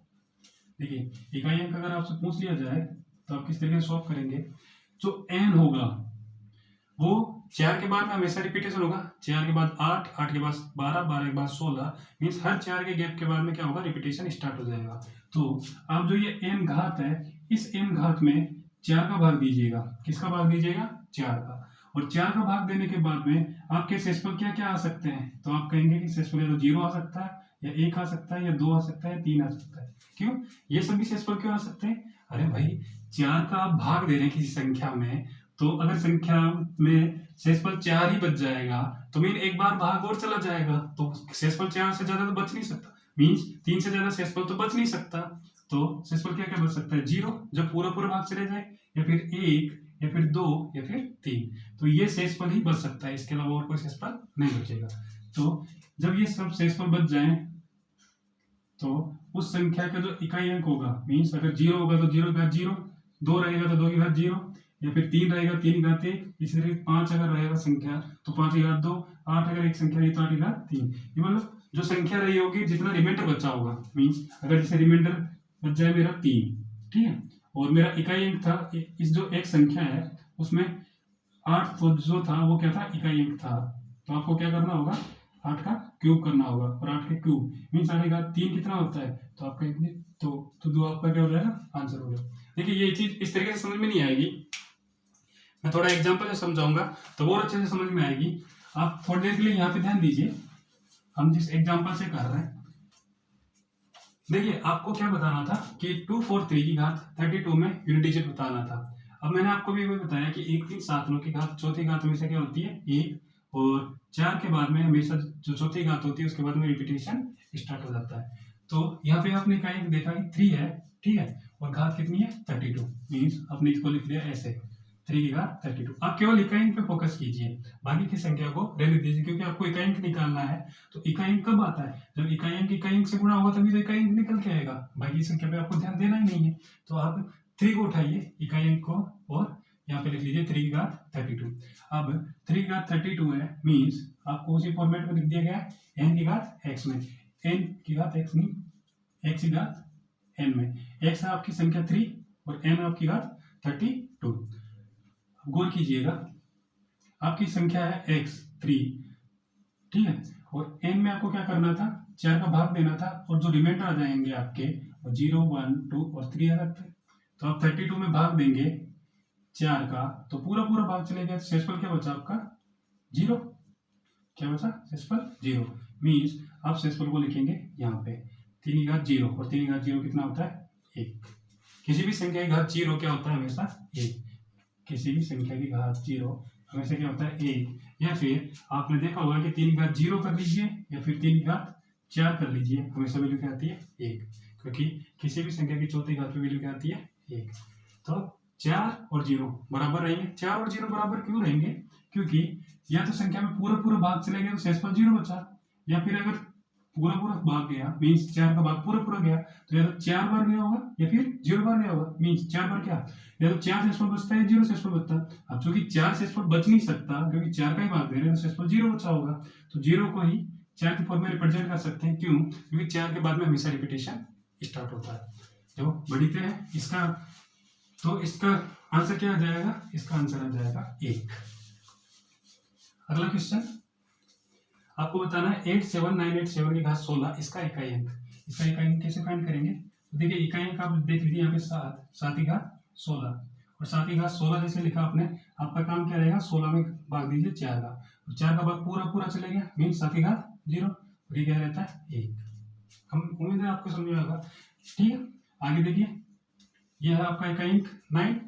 देखिए, इकाई अंक अगर आपसे पूछ लिया जाए तो आप किस तरीके से सॉल्व करेंगे। जो n होगा वो 4 के बाद में हमेशा रिपीटेशन होगा, 4 के बाद 8, 8 के बाद 12, 12 के बाद 16, मीन्स हर 4 के गैप के बाद में क्या होगा, रिपीटेशन स्टार्ट हो जाएगा। तो आप जो ये n घात है, इस n घात में 4 का भाग दीजिएगा। किसका भाग दीजिएगा, 4 का। और 4 का भाग देने के बाद में आपके शेषफल क्या क्या आ सकते हैं, तो आप कहेंगे कि शेषफल या तो 0 आ सकता है, या 1 आ सकता है, या 2 आ सकता है, 3 आ सकता है। क्यों, ये सभी शेषफल क्यों आ सकते हैं, अरे भाई 4 का आप भाग दे रहे हैं किसी संख्या में, तो अगर संख्या में शेषफल 4 ही बच जाएगा तो मीन एक बार भाग और चला जाएगा, तो शेषफल 4 से ज्यादा तो बच नहीं सकता, मीन्स 3 से ज्यादा शेषफल तो बच नहीं सकता। तो शेषफल क्या क्या बच सकता है, 0 जब पूरा पूरा भाग चले जाए, या फिर 1, या फिर 2, या फिर 3, तो ये शेषफल ही बच सकता है, इसके अलावा और कोई शेषफल नहीं बचेगा। तो जब ये सब शेषफल बच जाए तो उस संख्या का जो इकाई अंक होगा, मीन्स अगर 0 होगा तो 0 की घात 0, 2 रहेगा तो 2 की घात 0, या फिर 3 रहेगा 3 की घात 1, इसी तरह 5 अगर रहेगा संख्या तो 5 की घात 2, 8 अगर एक संख्या रही तो 8 की घात 3। ये मतलब जो संख्या रही होगी जितना रिमाइंडर बचा होगा, मीन्स अगर जैसे रिमाइंडर बच जाए मेरा 3, ठीक है, और मेरा इकाई अंक था, इस जो एक संख्या है उसमें 8 तो जो था वो क्या था, इकाई अंक था, तो आपको क्या करना होगा, 8 का क्यूब करना होगा, और 8 के क्यूब मीन्स 8 की घात 3 कितना होता है, तो आपका इतने तो 2 आपका क्या हो जाएगा, आंसर हो जाएगा। देखिए ये चीज इस तरीके से समझ में नहीं आएगी, मैं थोड़ा एग्जांपल से समझाऊंगा तो और अच्छे से समझ में आएगी। आप थोड़ी देर के लिए यहाँ पे ध्यान दीजिए, हम जिस एग्जांपल से कर रहे हैं। देखिए आपको क्या बताना था कि 243 की घात 32 में यूनिट डिजिट बताना था। अब मैंने आपको भी बताया कि 1, 3, 7, 9 की घात चौथी घात हमेशा क्या होती है, 1, और 4 के बाद में हमेशा जो चौथी घात होती है उसके बाद में रिपीटेशन स्टार्ट हो जाता है। तो यहाँ पे आपने इकाई अंक देखा कि 3 है, ठीक है, और घात कितनी है, 32, मीन्स आपने इसको लिख लिया ऐसे, 3 की घात 32। आप केवल इकाई अंक पे फोकस कीजिए, बाकी की संख्या को रहने दीजिए, क्योंकि आपको इकाई अंक निकालना है। तो इकाई अंक कब आता है, जब इकाई अंक से गुणा होगा तभी तो इकाई अंक निकल के आएगा, बाकी संख्या पे आपको ध्यान देना ही नहीं है। तो आप 3 को उठाइए इकाई अंक को, और यहाँ पे लिख लीजिए 3 की घात 32। अब 3 की घात 32 है, मीन्स आपको उसी फॉर्मेट में लिख दिया गया है n की घात x में, n की घात x नहीं, x की घात n में, x है आपकी संख्या 3 और n आपकी घात 32। गौर कीजिएगा, आपकी संख्या है x 3, ठीक है, और n में आपको क्या करना था, 4 का भाग देना था, और जो रिमाइंडर आ जाएंगे आपके 0, 1, 2 और 3 आ सकते हैं। तो आप 32 में भाग देंगे 4 का, तो पूरा पूरा भाग चलेगा, शेषफल क्या बचा आपका, 0, क्या बचा, शेषफल 0, मीन्स आप शेषफल को लिखेंगे यहाँ पे 3 की घात 0, और 3 की घात 0 कितना होता है, 1। किसी भी संख्या की घात 0 क्या होता है, हमेशा 1। किसी भी संख्या की घात 0 हमेशा क्या होता है, 1। या फिर आपने देखा होगा कि 3 की घात 0 कर लीजिए, या फिर 3 की घात 4 कर लीजिए, हमेशा वैल्यू क्या आती है, 1, क्योंकि किसी भी संख्या की चौथी घात पे वैल्यू क्या आती है, 1। तो 4 और 0 बराबर रहेंगे। 4 और 0 बराबर क्यों रहेंगे, क्योंकि या तो संख्या में पूरा पूरा भाग चले गया तो शेषफल 0 बचा, या फिर अगर पूरा पूरा भाग गया, मीन्स 4 का भाग पूरा पूरा गया, तो या तो 4 बार गया होगा या फिर 0 बार गया होगा, मीन्स 4 बार क्या, या तो 4 शेषफल बचता है, 0 शेषफल बचता है। अब चूंकि 4 शेषफल बच नहीं सकता, क्योंकि 4 का ही भाग दे रहे हैं, तो शेषफल 0 बचा होगा, तो 0 को ही 4 की फॉर्म में रिप्रेजेंट कर सकते हैं। क्यों, क्योंकि 4 के बाद में हमेशा रिपीटेशन स्टार्ट होता है। जो बढ़ते हैं इसका, तो इसका आंसर क्या आ जाएगा, इसका आंसर आ जाएगा 1। अगला क्वेश्चन आपको बताना है 87987 की घात 16, इसका इकाई अंक। इसका इकाई अंक कैसे फाइंड करेंगे, तो देखिए इकाई अंक आप देख लीजिए यहाँ पे 7 की घात 16, और 7 की घात 16 जैसे लिखा आपने, आपका काम क्या रहेगा, 16 में भाग दीजिए 4 का, और 4 का भाग पूरा पूरा चले गया, मीन 7 की घात 0, और ये क्या रहता है 1। हम उम्मीद है आपको समझ में आएगा, ठीक है। आगे देखिए, यह है आपका इकाई अंक 9,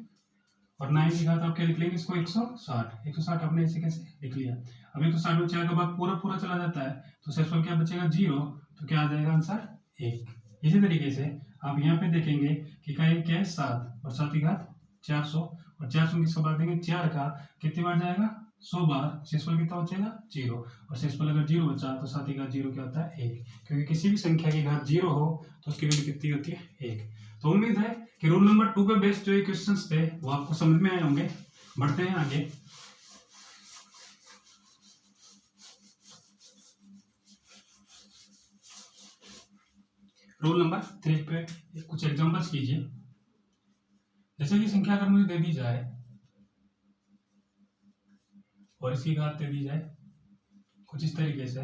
और 9 की घात आप क्या लिख लेंगे, इसको 160 आपने ऐसे कैसे लिख लिया। अब 160 में 4 का भाग पूरा पूरा चला जाता है, तो शेषफल क्या बचेगा, 0, तो क्या आ जाएगा आंसर 1। इसी तरीके से आप यहाँ पे देखेंगे कि का एक क्या है 7 और 7 की घात 400 और 400 किसको भाग देंगे 4 का कितनी बार जाएगा 100 बार, शेषफल कितना बचेगा 0 और शेषफल अगर 0 बचा तो 7 की घात 0 क्या होता है 1, क्योंकि किसी भी संख्या की घात 0 हो तो उसकी वैल्यू कितनी होती है 1। तो उम्मीद है कि रूल नंबर 2 पे बेस्ड जो ये क्वेश्चंस थे वो आपको समझ में आए होंगे। बढ़ते हैं आगे। रूल नंबर 3 पे कुछ एग्जांपल्स कीजिए। जैसे कि संख्या अगर मुझे दे दी जाए और इसकी घात दे दी जाए कुछ इस तरीके से,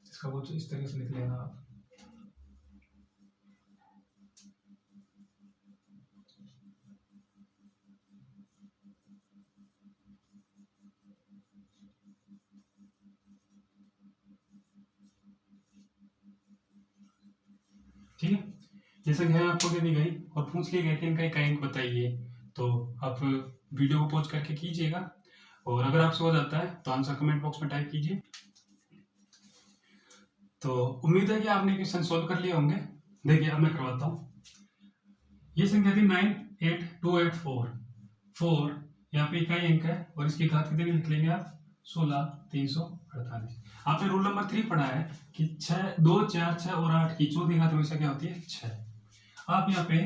इसका कुछ इस तरीके से लिख लेना आप। ठीक है, ये संख्या आपको दे दी गई और पूछ लिया गया कि इनका इकाई बताइए, तो आप वीडियो को पॉज करके कीजिएगा और अगर आपसे हो जाता है तो आंसर कमेंट बॉक्स में टाइप कीजिए। तो उम्मीद है कि आपने क्वेश्चन सोल्व कर लिए होंगे। देखिए अब मैं करवाता हूँ। ये संख्या थी 98284 यहाँ पे इकाई अंक है और इसकी घात कितनी लिख लेंगे आप 16,348। आपने रूल नंबर 3 पढ़ा है कि 6 2 4 6 और 8 की चौथी घात हमेशा क्या होती है 6। आप यहाँ पे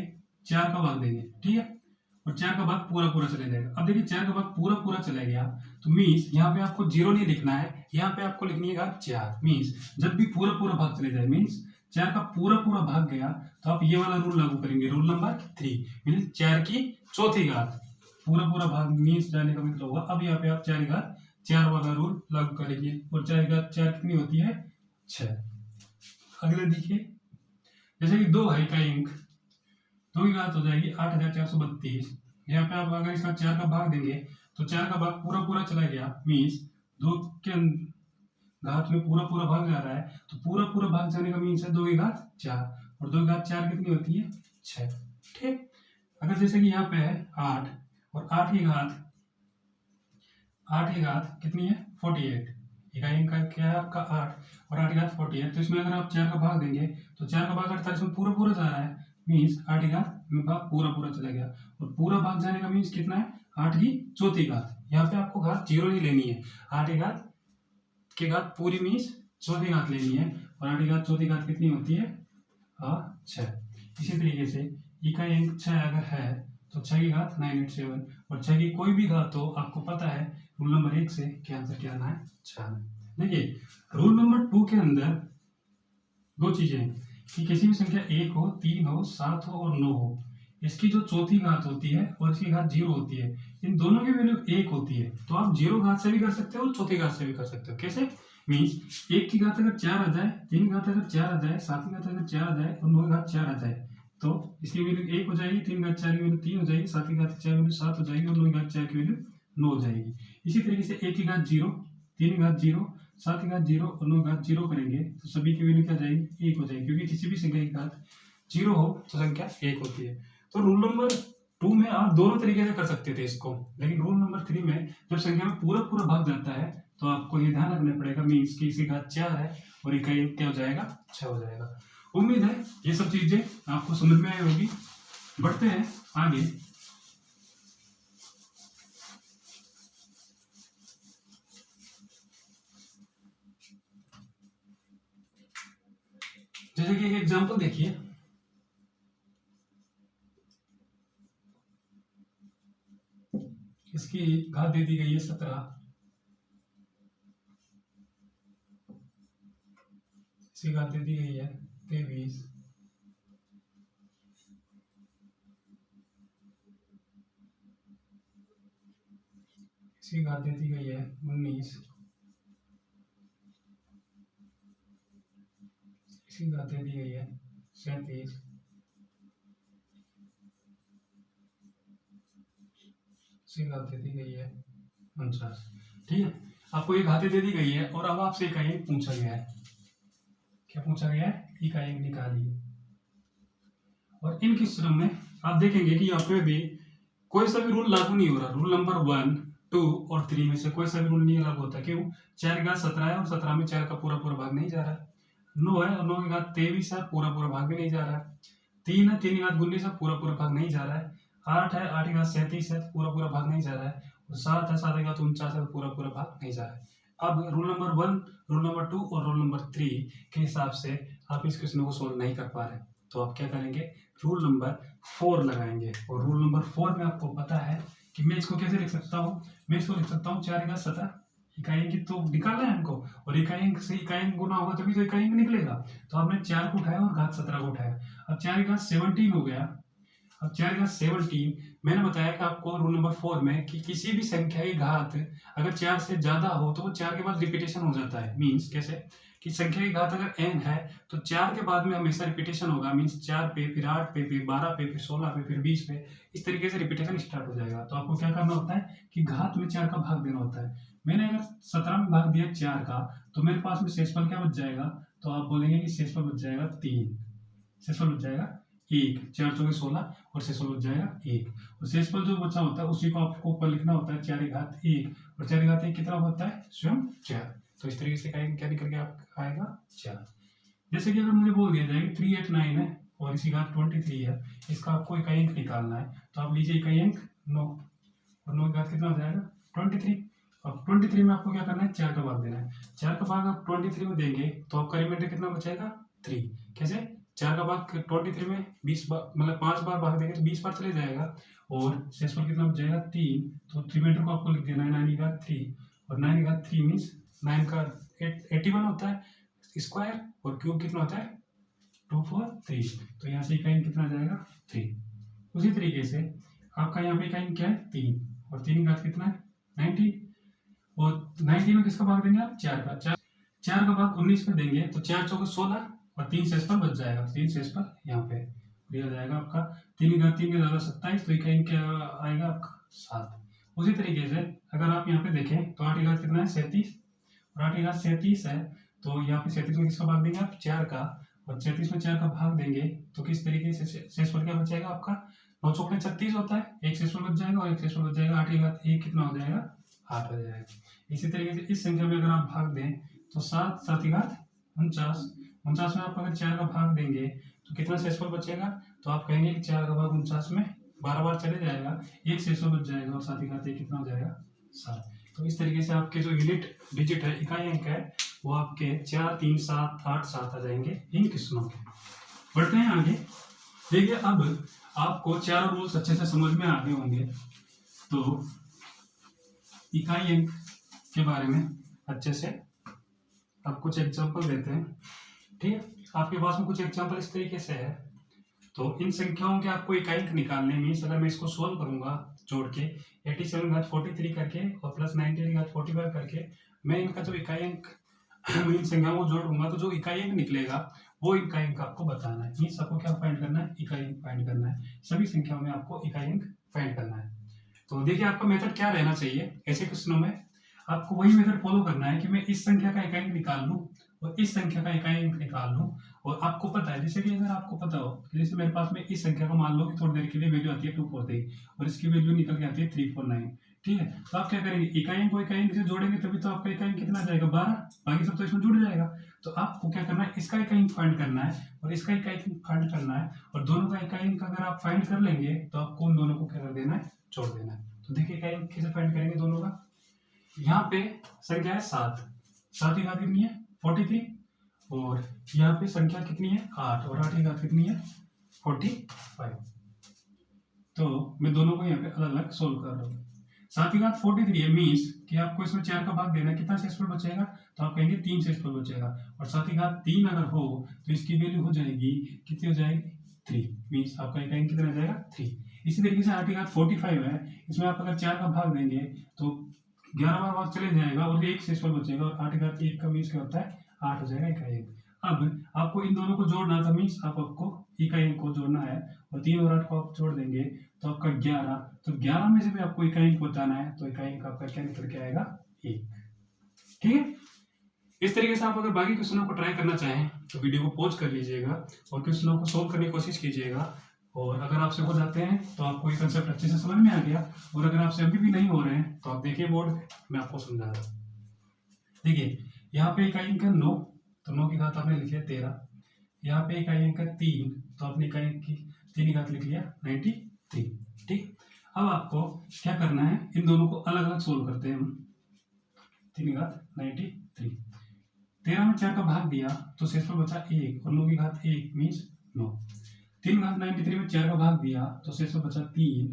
4 का भाग देंगे, ठीक है, और 4 का भाग पूरा पूरा चले जाएगा। अब देखिए 4 का भाग पूरा पूरा चला गया तो मीन्स यहाँ पे आपको 0 नहीं लिखना है, यहाँ पे आपको लिखनी है घात 4। मीन्स जब भी पूरा पूरा भाग चले जाए मीन्स 4 का पूरा पूरा भाग गया तो आप ये वाला रूल लागू करेंगे, रूल नंबर 3 मीन्स 4 की चौथी घात पूरा पूरा भाग मीन्स जाने का मतलब होगा। अब यहाँ पे आप 4 की घात 4 वाला रूल लागू करेंगे और 4 की घात 4 कितनी होती है 6। अगले देखिए, जैसे कि 2 है इकाई अंक, 2 की घात हो जाएगी 8,432। यहाँ पे आप अगर इसका 4 का भाग देंगे तो 4 का भाग पूरा पूरा चला गया मीन्स 2 के घात में पूरा पूरा भाग जा रहा है तो पूरा पूरा भाग जाने का मीन्स है 2 की घात 4 और 2 की घात 4 कितनी होती है 6। ठीक, अगर जैसे कि यहाँ पे है 8 और 8 की घात कितनी है 48, इकाई अंक का क्या है आपका 8 और 8 की घात 48, तो इसमें अगर आप 4 का भाग देंगे तो 4 का भाग 48 में पूरा पूरा जा रहा है मीन्स 8 की घात में भाग पूरा पूरा चला गया और पूरा भाग जाने का मीन्स कितना है 8 की चौथी घात। यहाँ पे आपको घात 0 नहीं लेनी है, 8 की घात पूरी मीन्स चौथी घात लेनी है और 8 की घात चौथी घात कितनी होती है 6। इसी तरीके से इकाई अंक 6 अगर है तो 6 की घात 987 और 6 की कोई भी घात हो आपको पता है रूल नंबर 1 से क्या आंसर क्या आना है 6। देखिए रूल नंबर 2 के अंदर दो चीजें हैं कि किसी भी संख्या 1 हो 3 हो 7 हो और 9 हो, इसकी जो चौथी घात होती है और इसकी घात 0 होती है, इन दोनों की वैल्यू 1 होती है तो आप 0 घात से भी कर सकते हो और चौथी घात से भी कर सकते हो। कैसे? मीन्स 1 की घात अगर 4 आ जाए, 3 की घात अगर 4 आ जाए, 7 की घात अगर 4 आ जाए और 9 की घात 4 आ जाए तो इसकी वैल्यू 1 हो जाएगी, 3 की घात 4 की वैल्यू 3 हो जाएगी, 7 की घात 4 की वैल्यू 7 हो जाएगी और 9 की घात 4 की वैल्यू 9 हो जाएगी। इसी तरीके से 1 की घात 0, 3 की घात 0, 7 की घात 0 और 9 की घात 0 करेंगे तो सभी की वैल्यू क्या जाएगी 1 हो जाएगी, क्योंकि किसी भी संख्या की घात 0 हो तो संख्या 1 होती है। तो रूल नंबर 2 में आप दोनों तरीके से कर सकते थे इसको, लेकिन रूल नंबर 3 में जब संख्या में पूरा पूरा भाग जाता है तो आपको ये ध्यान रखना पड़ेगा मीन्स की इसकी घात 4 है और इकाई क्या हो जाएगा 6 हो जाएगा। उम्मीद है ये सब चीजें आपको समझ में आई होगी। बढ़ते हैं आगे। जैसे कि एक एग्जांपल देखिए, इसकी घात दे दी गई है 17, इसकी घात दे दी गई है 23, इसकी घात दे दी गई है 19, इसकी घात दे दी गई है 37, इसकी घात दे दी गई है 49। ठीक है, आपको ये घातें दे दी गई है और अब आपसे इकाई अंक पूछा गया है। क्या पूछा गया है? इकाई अंक निकालिए। और इन क्वेश्चनों में आप देखेंगे कि यहाँ पे भी कोई सा भी रूल लागू नहीं हो रहा। रूल नंबर 1, 2 और 3 में से कोई सा भी रूल नहीं अलग होता। क्यों? 4 की घात 17 है और 17 में 4 का पूरा पूरा भाग नहीं जा रहा है। 9 है और 9 की घात 23 है, पूरा पूरा भाग भी नहीं जा रहा है। 3 है, 3 की घात 19 है, पूरा पूरा भाग नहीं जा रहा है। 8 है, 8 की घात 37 है, पूरा पूरा भाग नहीं जा रहा है। और 7 है, 7 की घात 49 है, पूरा पूरा भाग नहीं जा रहा है। अब रूल नंबर 1, रूल नंबर 2 और रूल नंबर 3 के हिसाब से आप इस क्वेश्चन को सोल्व नहीं कर पा रहे, तो आप क्या करेंगे? रूल नंबर 4 लगाएंगे। और रूल नंबर 4 में आपको पता है कि मैं इसको कैसे लिख सकता हूँ? मैं इसको लिख सकता हूँ 4 की घात 17, इकाई अंक तो निकालना है हमको, और इकाई अंक से इकाई अंक गुना होगा तभी तो इकाई अंक निकलेगा। तो आपने 4 को उठाया और घात 17 को उठाया। अब 4 की घात 17 हो गया। अब 4 की घात 17, मैंने बताया कि आपको रूल नंबर 4 में कि किसी भी संख्या की घात अगर 4 से ज्यादा हो तो वो 4 के बाद रिपीटेशन हो जाता है। मीन्स कैसे कि संख्या की घात अगर n है तो 4 के बाद में हमेशा रिपीटेशन होगा। मीन्स 4 पे, फिर 8 पे, फिर 12 पे, फिर 16 पे, फिर 20 पे, इस तरीके से रिपीटेशन स्टार्ट हो जाएगा। तो आपको क्या करना होता है कि घात में 4 का भाग देना होता है। मैंने अगर 17 में भाग दिया 4 का, तो मेरे पास में शेषफल क्या बच जाएगा? तो आप बोलेंगे कि शेषफल बच जाएगा 3, शेषफल बच जाएगा 1, 4 चौके 16 और शेषफल बच जाएगा 1। और शेषफल जो बचा होता है उसी को आपको ऊपर लिखना होता है 4 की घात 1, और 4 की घात 1 कितना होता है? स्वयं 4। तो इस तरीके से क्या निकल के आएगा? 4। जैसे कि अगर मुझे बोल दिया जाए कि 389 है और इसी घात 23 है, इसका आपको इकाई अंक निकालना है, तो आप लीजिए इकाई अंक 9, और 9 की घात कितना हो जाएगा? 23। अब 23 में आपको क्या करना है? 4 का भाग देना है। 4 का भाग आप 23 में देंगे तो आपका रिमाइंडर कितना बचेगा? 3। कैसे? 4 का भाग 23 में 20 बार, मतलब 5 बार भाग देंगे तो 20 बार चले जाएगा, और शेषफल कितना बच जाएगा? 3। तो रिमाइंडर को आपको लिख देना है 9 की घात 3, और 9 की घात 3 मीन्स 9 का 81 होता है स्क्वायर, और क्यूब कितना होता है? 243। तो यहाँ से इकाई कितना जाएगा? 3। उसी तरीके से आपका यहाँ पे इकाई क्या है? 3, और 3 की घात कितना है? 19, और 19 में किसका भाग देंगे आप? 4 का। 4 का भाग 19 में देंगे तो 4 चौके 16 और 3 शेषफल बच जाएगा। 3 शेषफल यहाँ पे दिया जाएगा आपका। 3 की घात 3 के ज्यादा 27, तो इकाई क्या आएगा आपका? 7। उसी तरीके से अगर आप यहाँ पे देखें तो 8 की घात कितना है? 37, और 8 की घात 37 है, तो यहाँ पे 37 में किसका भाग देंगे आप? 4 का, और 37 में 4 का भाग देंगे तो किस तरीके से शेषफल क्या बच जाएगा आपका? 9 चौके 36 होता है, एक शेषफल बच जाएगा और एक शेषफल बच जाएगा। 8 की घात 1 कितना हो जाएगा? 8 हो जाएगा। इसी तरीके से इस संख्या में अगर आप भाग दें तो 7, 7 की घात 49, 49 में आप अगर 4 का भाग देंगे तो कितना शेषफल बचेगा? तो आप कहेंगे कि 4 का भाग 49 में 12 बार चले जाएगा, एक शेषफल बच जाएगा, और 7 की घात 1 कितना हो जाएगा? 7। तो इस तरीके से आपके जो यूनिट डिजिट है, इकाई अंक है, वो आपके 4, 3, 7, 8, 7 आ जाएंगे इन क्वेश्चनों के। बढ़ते हैं आगे। देखिए अब आपको चारों रूल्स अच्छे से समझ में आ गए होंगे, तो इकाई अंक के बारे में अच्छे से आप कुछ एग्जांपल देते हैं। ठीक है, आपके पास में कुछ एग्जांपल इस तरीके से है। तो इन संख्याओं के आपको इकाई अंक निकालने में, अगर मैं इसको सोल्व करूंगा जोड़ के 87 घात 43 करके और प्लस 98 घात 45 करके, मैं इनका जो इकाई अंक इन संख्याओं को जोड़ूंगा तो जो इकाई अंक निकलेगा वो इकाई अंक आपको बताना है। मीन्स आपको क्या फाइंड करना है? इकाई अंक फाइंड करना है। सभी संख्याओं में आपको इकाई अंक फाइंड करना है। तो देखिए आपका मेथड क्या रहना चाहिए ऐसे क्वेश्चनों में? आपको वही मेथड फॉलो करना है कि मैं इस संख्या का इकाई अंक निकाल लूं और इस संख्या का इकाई अंक निकाल लूं। और आपको पता है, जैसे कि अगर आपको पता हो कि जैसे मेरे पास में इस संख्या को मान लो कि थोड़ी देर के लिए वैल्यू आती है 243 और इसकी वैल्यू निकल के आती है 349। ठीक है, तो आप क्या करेंगे? इकाई अंक को इकाई अंक से जोड़ेंगे तभी तो आपका इकाई अंक कितना जाएगा? 12। बाकी सब तो इसमें जुड़ जाएगा। तो आपको क्या करना है? इसका इकाई अंक फाइंड करना है और इसका इकाई अंक फाइंड करना है, और दोनों का इकाई अंक अगर आप फाइंड कर लेंगे तो आपको उन दोनों को क्या कर देना है? जोड़ देना है। तो देखिए इकाई अंक कैसे फाइंड करेंगे दोनों का। यहाँ पे संख्या है 7, 7 की घात कितनी है? 43, और यहाँ पे संख्या कितनी है? 8, और 8 की घात कितनी है? 45। तो मैं दोनों को यहाँ पे अलग अलग सोल्व कर रहा हूँ। 7 की घात 43 है, मीन्स कि आपको इसमें 4 का भाग देना है। कितना शेषफल बचेगा? तो आप कहेंगे 3 शेषफल बचेगा, और 7 की घात 3 अगर हो तो इसकी वैल्यू हो जाएगी कितनी? हो जाएगी 3। मीन्स आपका इकाई अंक कितना जाएगा? 3। इसी तरीके से 8 की घात 45 है, इसमें आप अगर 4 का भाग देंगे तो 11 बार भाग चले जाएगा और एक शेषफल बचेगा, और 8 की घात 1 का मीन्स क्या होता है? 8 हो जाएगा इकाई अंक। अब आपको इन दोनों को जोड़ना था, मीन्स आपको इकाई अंक को जोड़ना है, और 3 और 8 को आप जोड़ देंगे तो आपका 11। तो 11 में से भी आपको इकाई अंक बताना है, तो इकाई अंक आपका क्या निकल के आएगा? 1। ठीक है, इस तरीके से आप अगर बाकी क्वेश्चनों को ट्राई करना चाहें तो वीडियो को पॉज कर लीजिएगा और क्वेश्चनों को सोल्व करने की कोशिश कीजिएगा। और अगर आपसे हो जाते हैं तो आपको ये कंसेप्ट अच्छे से समझ में आ गया, और अगर आपसे अभी भी नहीं हो रहे हैं तो आप देखिए बोर्ड पे, मैं आपको समझा रहा हूँ। देखिए यहाँ पे इकाई अंक है 9, तो 9 की घात आपने लिख लिया 13। यहाँ पे इकाई अंक है 3, तो आपने इकाई अंक की 3 की घात लिख लिया 93। ठीक, अब आपको क्या करना है, इन दोनों को अलग अलग सोल्व करते हैं हम। 3 की घात 93, 13 में 4 का भाग दिया तो शेषफल बचा 1, और 9 की घात 1 मीन्स 9। 3 घात 93 में 4 का भाग दिया तो शेषफल बचा 3,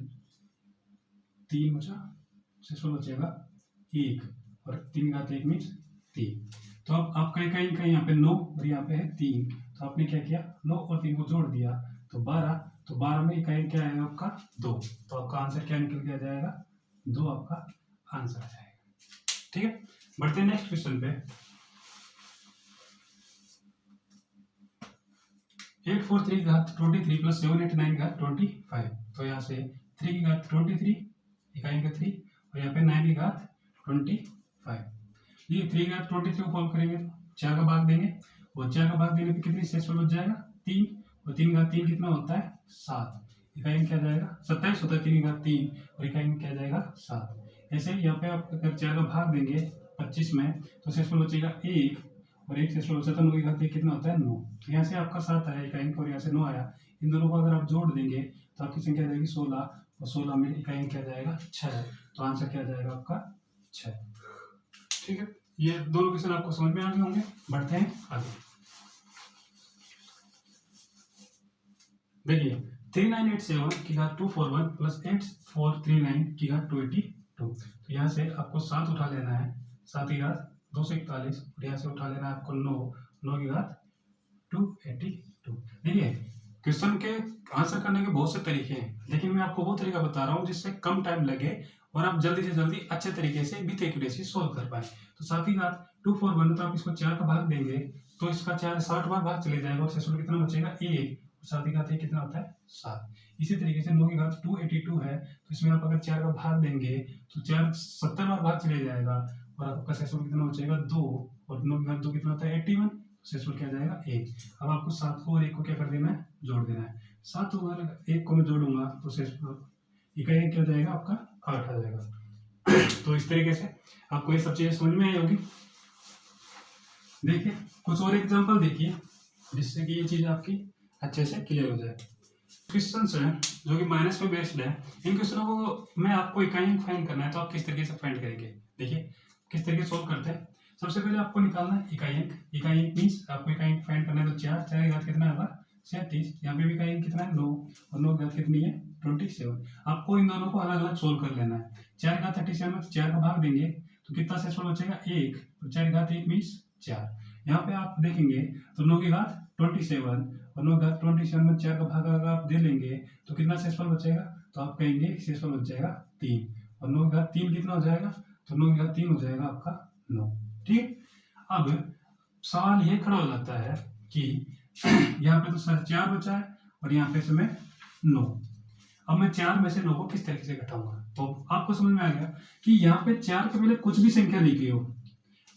3 बचा, शेषफल बचेगा 1, और 3 घात 1 मीन्स 3। तो अब आपका इकाई अंक यहाँ पे 9 और यहाँ पे है 3, तो आपने क्या किया, 9 और 3 को जोड़ दिया तो 12, तो 12 में इकाई क्या आएगा आपका 2, तो आपका आंसर क्या निकल के आ जाएगा, 2 आपका आंसर आ जाएगा। ठीक है, बढ़ते हैं नेक्स्ट क्वेश्चन पे। 843 की घात 23 प्लस 789 की घात 25, तो यहाँ से 3 की घात 23 इकाई अंक 3, और यहाँ पे 9 की घात 25। ये 3 की घात 23 को फॉर्म करेंगे तो 4 का भाग देंगे, और 4 का भाग देने पे कितनी शेषफल बच जाएगा 3, और 3 घात 3 कितना होता है 7, इकाई अंक क्या जाएगा 27 होता है 3 की घात 3, और इकाई अंक क्या जाएगा 7। ऐसे यहाँ पे आप अगर 4 का भाग देंगे 25 में तो शेषफल बचेगा 1, और 1 शेषफल बचा तो 9 की घात 1 कितना होता है 9, तो यहाँ से आपका 7 आया इकाई अंक, और यहाँ से 9 आया। इन दोनों को अगर आप जोड़ देंगे तो आपकी संख्या जाएगी 16, और 16 में इकाई अंक क्या जाएगा 6, तो आंसर क्या जाएगा आपका 6। ठीक है, ये दोनों क्वेश्चन आपको समझ में आ गए होंगे। बढ़ते हैं आगे। देखिए 3987 की घात 241 प्लस 8439 की घात 282, तो यहाँ से आपको 7 उठा लेना है, 7 की घात 241, और यहाँ से उठा लेना है आपको 9 की घात 282। देखिए क्वेश्चन के आंसर करने के बहुत से तरीके हैं, लेकिन मैं आपको वो तरीका बता रहा हूँ जिससे कम टाइम लगे और आप जल्दी से जल्दी अच्छे तरीके से विथ एक्यूरेसी सोल्व कर पाए। तो 7 की घात 241, तो आप इसको 4 का भाग देंगे तो इसका 4 60 बार भाग चले जाएगा, और शेषफल कितना बचेगा 1, 7 की घात 1 कितना होता है 7। इसी तरीके से 9 की घात 282 है, तो इसमें आप अगर 4 का भाग देंगे तो 4 70 बार भाग चले जाएगा, और आपका शेषफल कितना बचेगा 2, और 9 की घात 2 कितना होता है 81, शेषफल क्या जाएगा 1। अब आपको 7 को और 1 को क्या कर देना है, जोड़ देना है। 7 को अगर 1 को मैं जोड़ूंगा तो शेषफल इकाई क्या जाएगा आपका 8 आ जाएगा। तो इस तरीके से आपको ये सब चीजें समझ में आई होगी। देखिए कुछ और एग्जांपल देखिए जिससे कि ये चीज आपकी अच्छे से क्लियर हो जाए। क्वेश्चंस हैं जो कि माइनस में बेस्ड है, इन क्वेश्चनों को मैं आपको इकाई अंक फाइंड करना है, तो आप किस तरीके से फाइंड करेंगे। देखिए किस तरीके से सोल्व करते हैं। सबसे पहले आपको निकालना है इकाई अंक। इकाई अंक मीन्स आपको इकाई अंक फाइंड करना है, तो 4 की घात कितना होगा 37, यहाँ पे भी इकाई अंक कितना है 9, और 9 की घात कितनी है 27। आपको इन दोनों को अलग अलग सोल्व कर लेना है। 4 की घात 37 में 4 का भाग देंगे तो कितना शेषफल बचेगा 1, तो 4 की घात 1 मीन्स 4। यहाँ पे आप देखेंगे तो 9 की घात 27, और 9 की घात 27 में 4 का भाग अगर आप दे लेंगे तो कितना शेषफल बचेगा, तो आप कहेंगे शेषफल बच जाएगा 3, और 9 की घात 3 कितना हो जाएगा, तो 9 की घात 3 हो जाएगा आपका 9। ठीक, अब सवाल ये खड़ा हो जाता है कि यहाँ पे तो 4 बचा है और यहाँ पे समय 9। अब मैं 4 में से 9 को किस तरीके से घटाऊंगा, तो आपको समझ में आ गया कि यहाँ पे 4 के पहले कुछ भी संख्या लिखी हो,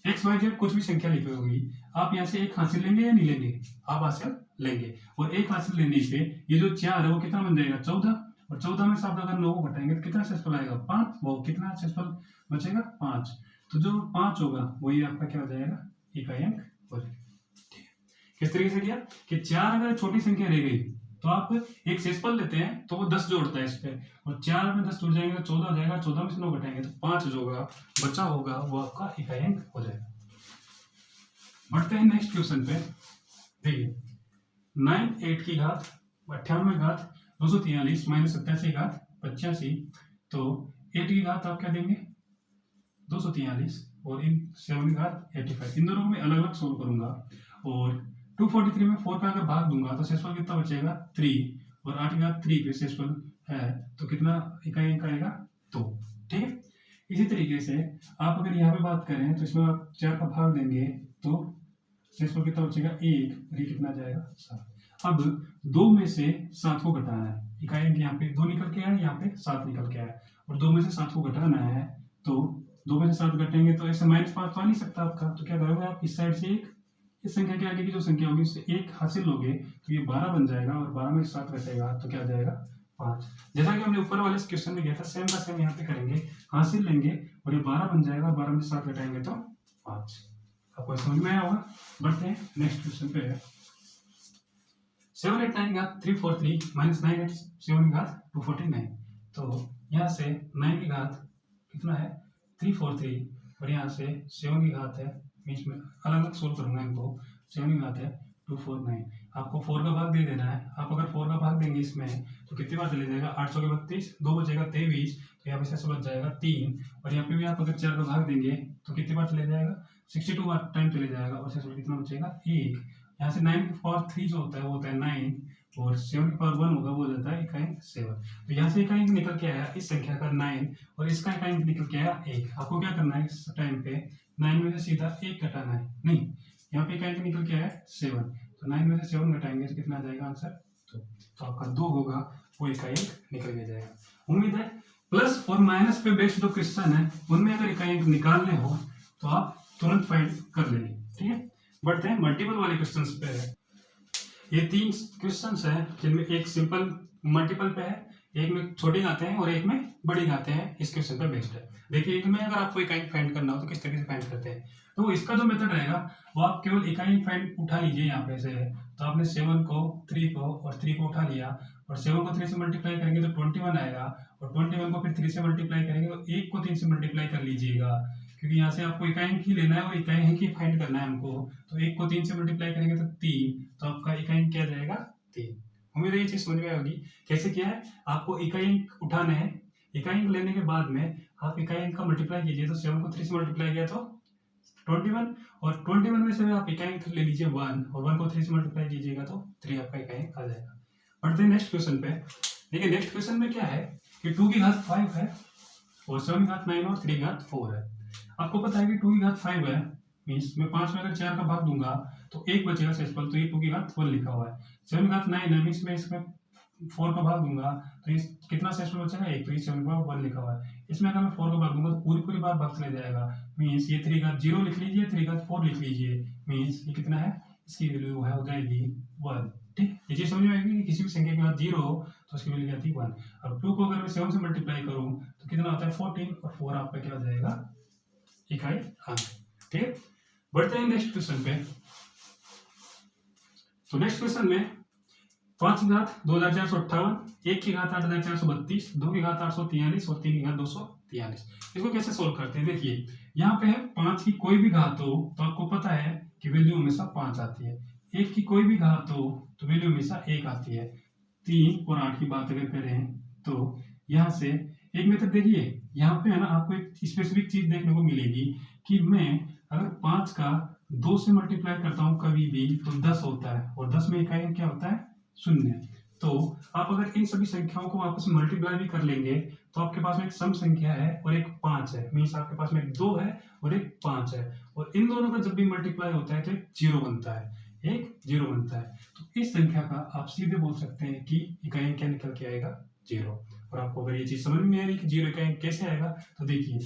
एक्स वाई जेड कुछ भी संख्या लिखी होगी, आप यहाँ से 1 हासिल लेंगे या नहीं लेंगे, आप हासिल लेंगे। और 1 हासिल लेने पे ये जो 4 है वो कितना बन जाएगा 14, और 14 में से आप अगर 9 को घटाएंगे तो कितना शेषफल आएगा 5, वो कितना शेषफल बचेगा 5। तो जो 5 होगा वही आपका क्या हो जाएगा इकाई अंक हो जाएगा। किस तरीके से किया कि 4 अगर छोटी संख्या रह गई तो आप एक शेषफल लेते हैं तो वो 10 जोड़ता है इस पे, और 4 में 10 जुड़ जाएंगे तो 14 हो जाएगा, 14 में से 9 घटाएंगे तो 5 जो होगा बचा होगा वो आपका इकाई अंक हो जाएगा। बढ़ते हैं नेक्स्ट क्वेश्चन पे। देखिए 98 की घात 98 घात 243 माइनस 87 घात 85, तो 8 की घात आप क्या देंगे 243, और इन 7 की घात 85, इन दोनों को मैं अलग अलग सोल्व करूंगा। और 243 में 4 का अगर भाग दूंगा तो शेषफल कितना बचेगा 3, और 8 की घात 3 पे शेषफल है तो कितना इकाई अंक आएगा 2। ठीक है, इसी तरीके से आप अगर यहाँ पे बात करें तो इसमें आप 4 का भाग देंगे तो शेषफल कितना बचेगा 1, और ये कितना जाएगा 7। अब 2 में से 7 को घटाना है, इकाई अंक यहाँ पे 2 निकल के आया, यहाँ पे 7 निकल के आया, और 2 में से 7 को घटाना है तो 2 में से 7 घटेंगे तो ऐसे -5 तो आ नहीं सकता आपका, तो क्या करोगे आप इस साइड से 1 इस संख्या के आगे की जो संख्या होगी उससे 1 हासिल लोगे तो ये 12 बन जाएगा और 12 में 7 घटेगा तो क्या आ जाएगा 5। जैसा कि हमने ऊपर वाले क्वेश्चन में किया था सेम का सेम यहाँ पे करेंगे, हासिल लेंगे और ये 12 बन जाएगा और 12 में 7 घटाएंगे तो 5। आपको समझ में आया होगा। बढ़ते हैं नेक्स्ट क्वेश्चन पे। 7 8 9 घात 343 माइनस 9 8 7 घात 249। तो यहाँ से 9 की घात कितना है 343 और यहाँ से 7 की घात है, बीच में अलग अलग सोल्व करूंगा इनको। 7 की घात है 249। आपको 4 का भाग दे देना है। आप अगर 4 का भाग देंगे इसमें तो कितनी बार चले जाएगा 800 के 32, 2 बचेगा 23, तो यहाँ पे शेष बच जाएगा 3। और यहाँ पे भी आप अगर 4 का भाग देंगे तो कितनी बार चले जाएगा 62 बार टाइम चले जाएगा और शेष कितना बचेगा 1। यहाँ से 9 की पावर 3 जो होता है वो होता है 9 और 7 की पावर 1 होगा वो हो जाता है इकाई 7। तो यहाँ से इकाई निकल के आया इस संख्या का 9 और इसका इकाई निकल के आया 1। आपको क्या करना है इस टाइम पे 9 में से सीधा 1 घटाना है, नहीं यहाँ पे इकाई निकल के आया 7, तो 9 में से 7 घटाएंगे तो कितना आ जाएगा आंसर 2। तो आपका 2 होगा वो इकाई निकल के जाएगा। उम्मीद है प्लस और माइनस पे बेस्ड जो क्वेश्चन है उनमें अगर इकाई निकालने हो तो आप तुरंत फाइंड कर लेंगे। ठीक है, बढ़ते हैं मल्टीपल वाले क्वेश्चंस पे। ये 3 क्वेश्चंस हैं जिनमें एक सिंपल मल्टीपल पे है, एक में छोटी घाते हैं और एक में बड़ी घाते हैं। इस क्वेश्चन पे बेस्ड है। देखिए इनमें अगर आपको इकाई फाइंड करना हो तो किस तरीके से फाइंड करते हैं, तो इसका जो मेथड रहेगा वो आप केवल इकाई फाइंड उठा लीजिए यहाँ पे से। तो आपने 7 को 3 को और 3 को उठा लिया और 7 को 3 से मल्टीप्लाई करेंगे तो 21 आएगा और 21 को फिर 3 से मल्टीप्लाई करेंगे तो 1 को 3 से मल्टीप्लाई कर लीजिएगा, क्योंकि यहाँ से आपको इकाई अंक ही लेना है और इकाई अंक ही फाइंड करना है हमको। तो 1 को 3 से मल्टीप्लाई करेंगे तो 3, तो आपका इकाई अंक क्या जाएगा 3। उम्मीद है ये चीज समझ में आएगी कैसे किया है। आपको इकाई अंक उठाना है, इकाई अंक लेने के बाद में आप इकाई अंक का मल्टीप्लाई कीजिए। तो 7 को 3 से मल्टीप्लाई किया तो 21 और 21 में से आप इकाई अंक ले लीजिए 1 और 1 को 3 से मल्टीप्लाई कीजिएगा तो 3 आपका इकाई अंक आ जाएगा। बढ़ते हैं नेक्स्ट क्वेश्चन पे। देखिए नेक्स्ट क्वेश्चन में क्या है कि 2 की घात 5 है और 7 की घात 9 और 3 की घात 4 है। आपको पता है कि 2 की घात 5 है, मीन्स मैं 5 में अगर 4 का भाग दूंगा तो 1 बचेगा शेषफल, तो ये 2 की घात 1 लिखा हुआ है। 7 की घात 9 है, मीन्स मैं इसमें 4 का भाग दूंगा तो ये कितना शेषफल बचेगा 1, तो ये 7 का 1 लिखा हुआ है। इसमें अगर मैं 4 का भाग दूंगा तो पूरी बार भाग चले जाएगा, मीन्स ये 3 घात 0 लिख लीजिए, 3 घात 4 लिख लीजिए, मीन्स ये कितना है इसकी वैल्यू है हो जाएगी 1। ठीक, ये चीज समझ में आएगी कि किसी भी संख्या के बाद 0 हो तो उसकी वैल्यू क्या आती है 1। अब 2 को अगर मैं 7 से मल्टीप्लाई करूं तो कितना होता है 14 और 4 आपका क्या हो जाएगा इकाई अंक। ठीक, बढ़ते हैं नेक्स्ट क्वेश्चन पे। तो नेक्स्ट क्वेश्चन में 5 की घात 2458, 1 की घात 8432, 2 की घात 843 और 3 की घात 243। इसको कैसे सोल्व करते हैं, देखिए यहाँ पे है 5 की कोई भी घात हो तो आपको पता है कि वैल्यू हमेशा 5 आती है। 1 की कोई भी घात हो तो वैल्यू हमेशा 1 आती है। 3 और 8 की बात अगर करें तो यहाँ से एक मेथड देखिए, यहाँ पे है ना आपको एक स्पेसिफिक चीज देखने को मिलेगी कि मैं अगर 5 का 2 से मल्टीप्लाई करता हूँ कभी भी तो 10 होता है और 10 में इकाई क्या होता है 0। तो आप अगर इन सभी संख्याओं को आपस में मल्टीप्लाई भी कर लेंगे तो आपके पास में एक सम संख्या है और एक 5 है, मीन्स आपके पास में एक 2 है और एक 5 है, और इन दोनों का जब भी मल्टीप्लाई होता है तो एक 0 बनता है, एक 0 बनता है। तो इस संख्या का आप सीधे बोल सकते हैं कि इकाई क्या निकल के आएगा 0। और आपको अगर ये चीज समझ में आ रही कि 0 इकाई कैसे आएगा तो देखिए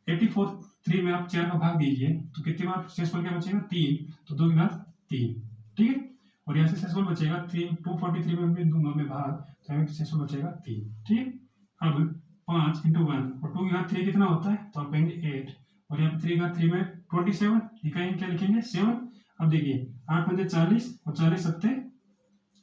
84 में आप 4 का भाग दीजिए तो कितनी बार शेषफल क्या बचेगा 3, तो 2 की घात 3। ठीक है, और यहाँ से शेषफल बचेगा 243 में भी दूंगा मैं भाग तो यहाँ शेषफल बचेगा 3। ठीक, अब 5 × 1 और 2 की घात 3 कितना होता है तो आप कहेंगे 8 और यहाँ पे 3 की घात 3 में 27, इकाई क्या लिखेंगे 7। अब देखिए 8 में 40 और 40 सत्ते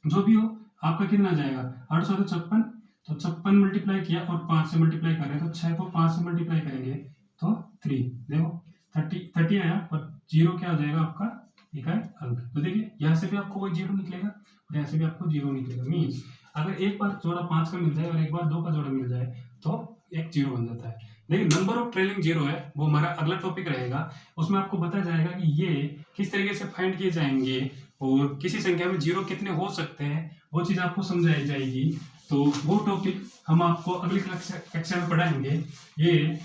जो भी हो आपका कितना जाएगा 856, तो 56 मल्टीप्लाई किया और 5 से मल्टीप्लाई कर रहे हैं तो 6 को 5 से मल्टीप्लाई करेंगे तो 3, देखो 30 आया और 0 क्या हो जाएगा आपका इकाई अंक। तो देखिए यहाँ से भी आपको वही 0 निकलेगा और यहाँ से भी आपको 0 निकलेगा, मीन्स अगर एक बार जोड़ा 5 का मिल जाए और एक बार 2 का जोड़ा मिल जाए तो एक 0 बन जाता है। देखिए नंबर ऑफ ट्रेलिंग 0 है, वो हमारा अगला टॉपिक रहेगा, उसमें आपको बताया जाएगा कि ये किस तरीके से फाइंड किए जाएंगे और किसी संख्या में 0 कितने हो सकते हैं, वो चीज आपको समझाई जाएगी। तो वो टॉपिक हम आपको अगली कक्षा में पढ़ाएंगे। ये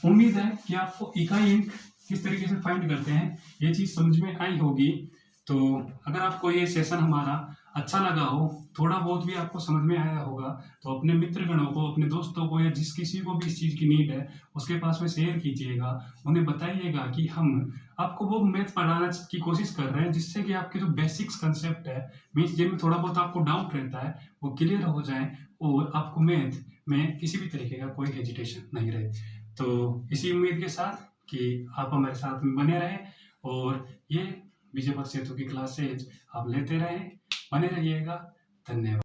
उम्मीद है कि आपको इकाई अंक किस तरीके से फाइंड करते हैं ये चीज समझ में आई होगी। तो अगर आपको ये सेशन हमारा अच्छा लगा हो, थोड़ा बहुत भी आपको समझ में आया होगा, तो अपने मित्रगणों को, अपने दोस्तों को या जिस किसी को भी इस चीज़ की नीड है उसके पास में शेयर कीजिएगा। उन्हें बताइएगा कि हम आपको वो मैथ पढ़ाना की कोशिश कर रहे हैं जिससे कि आपके जो बेसिक्स कंसेप्ट है, मीन्स जिनमें थोड़ा बहुत आपको डाउट रहता है, वो क्लियर हो जाए और आपको मैथ में किसी भी तरीके का कोई हेजिटेशन नहीं रहे। तो इसी उम्मीद के साथ कि आप हमारे साथ में बने रहें और ये विजय पथ सेतु की क्लासेज आप लेते रहें, बने रहिएगा। धन्यवाद।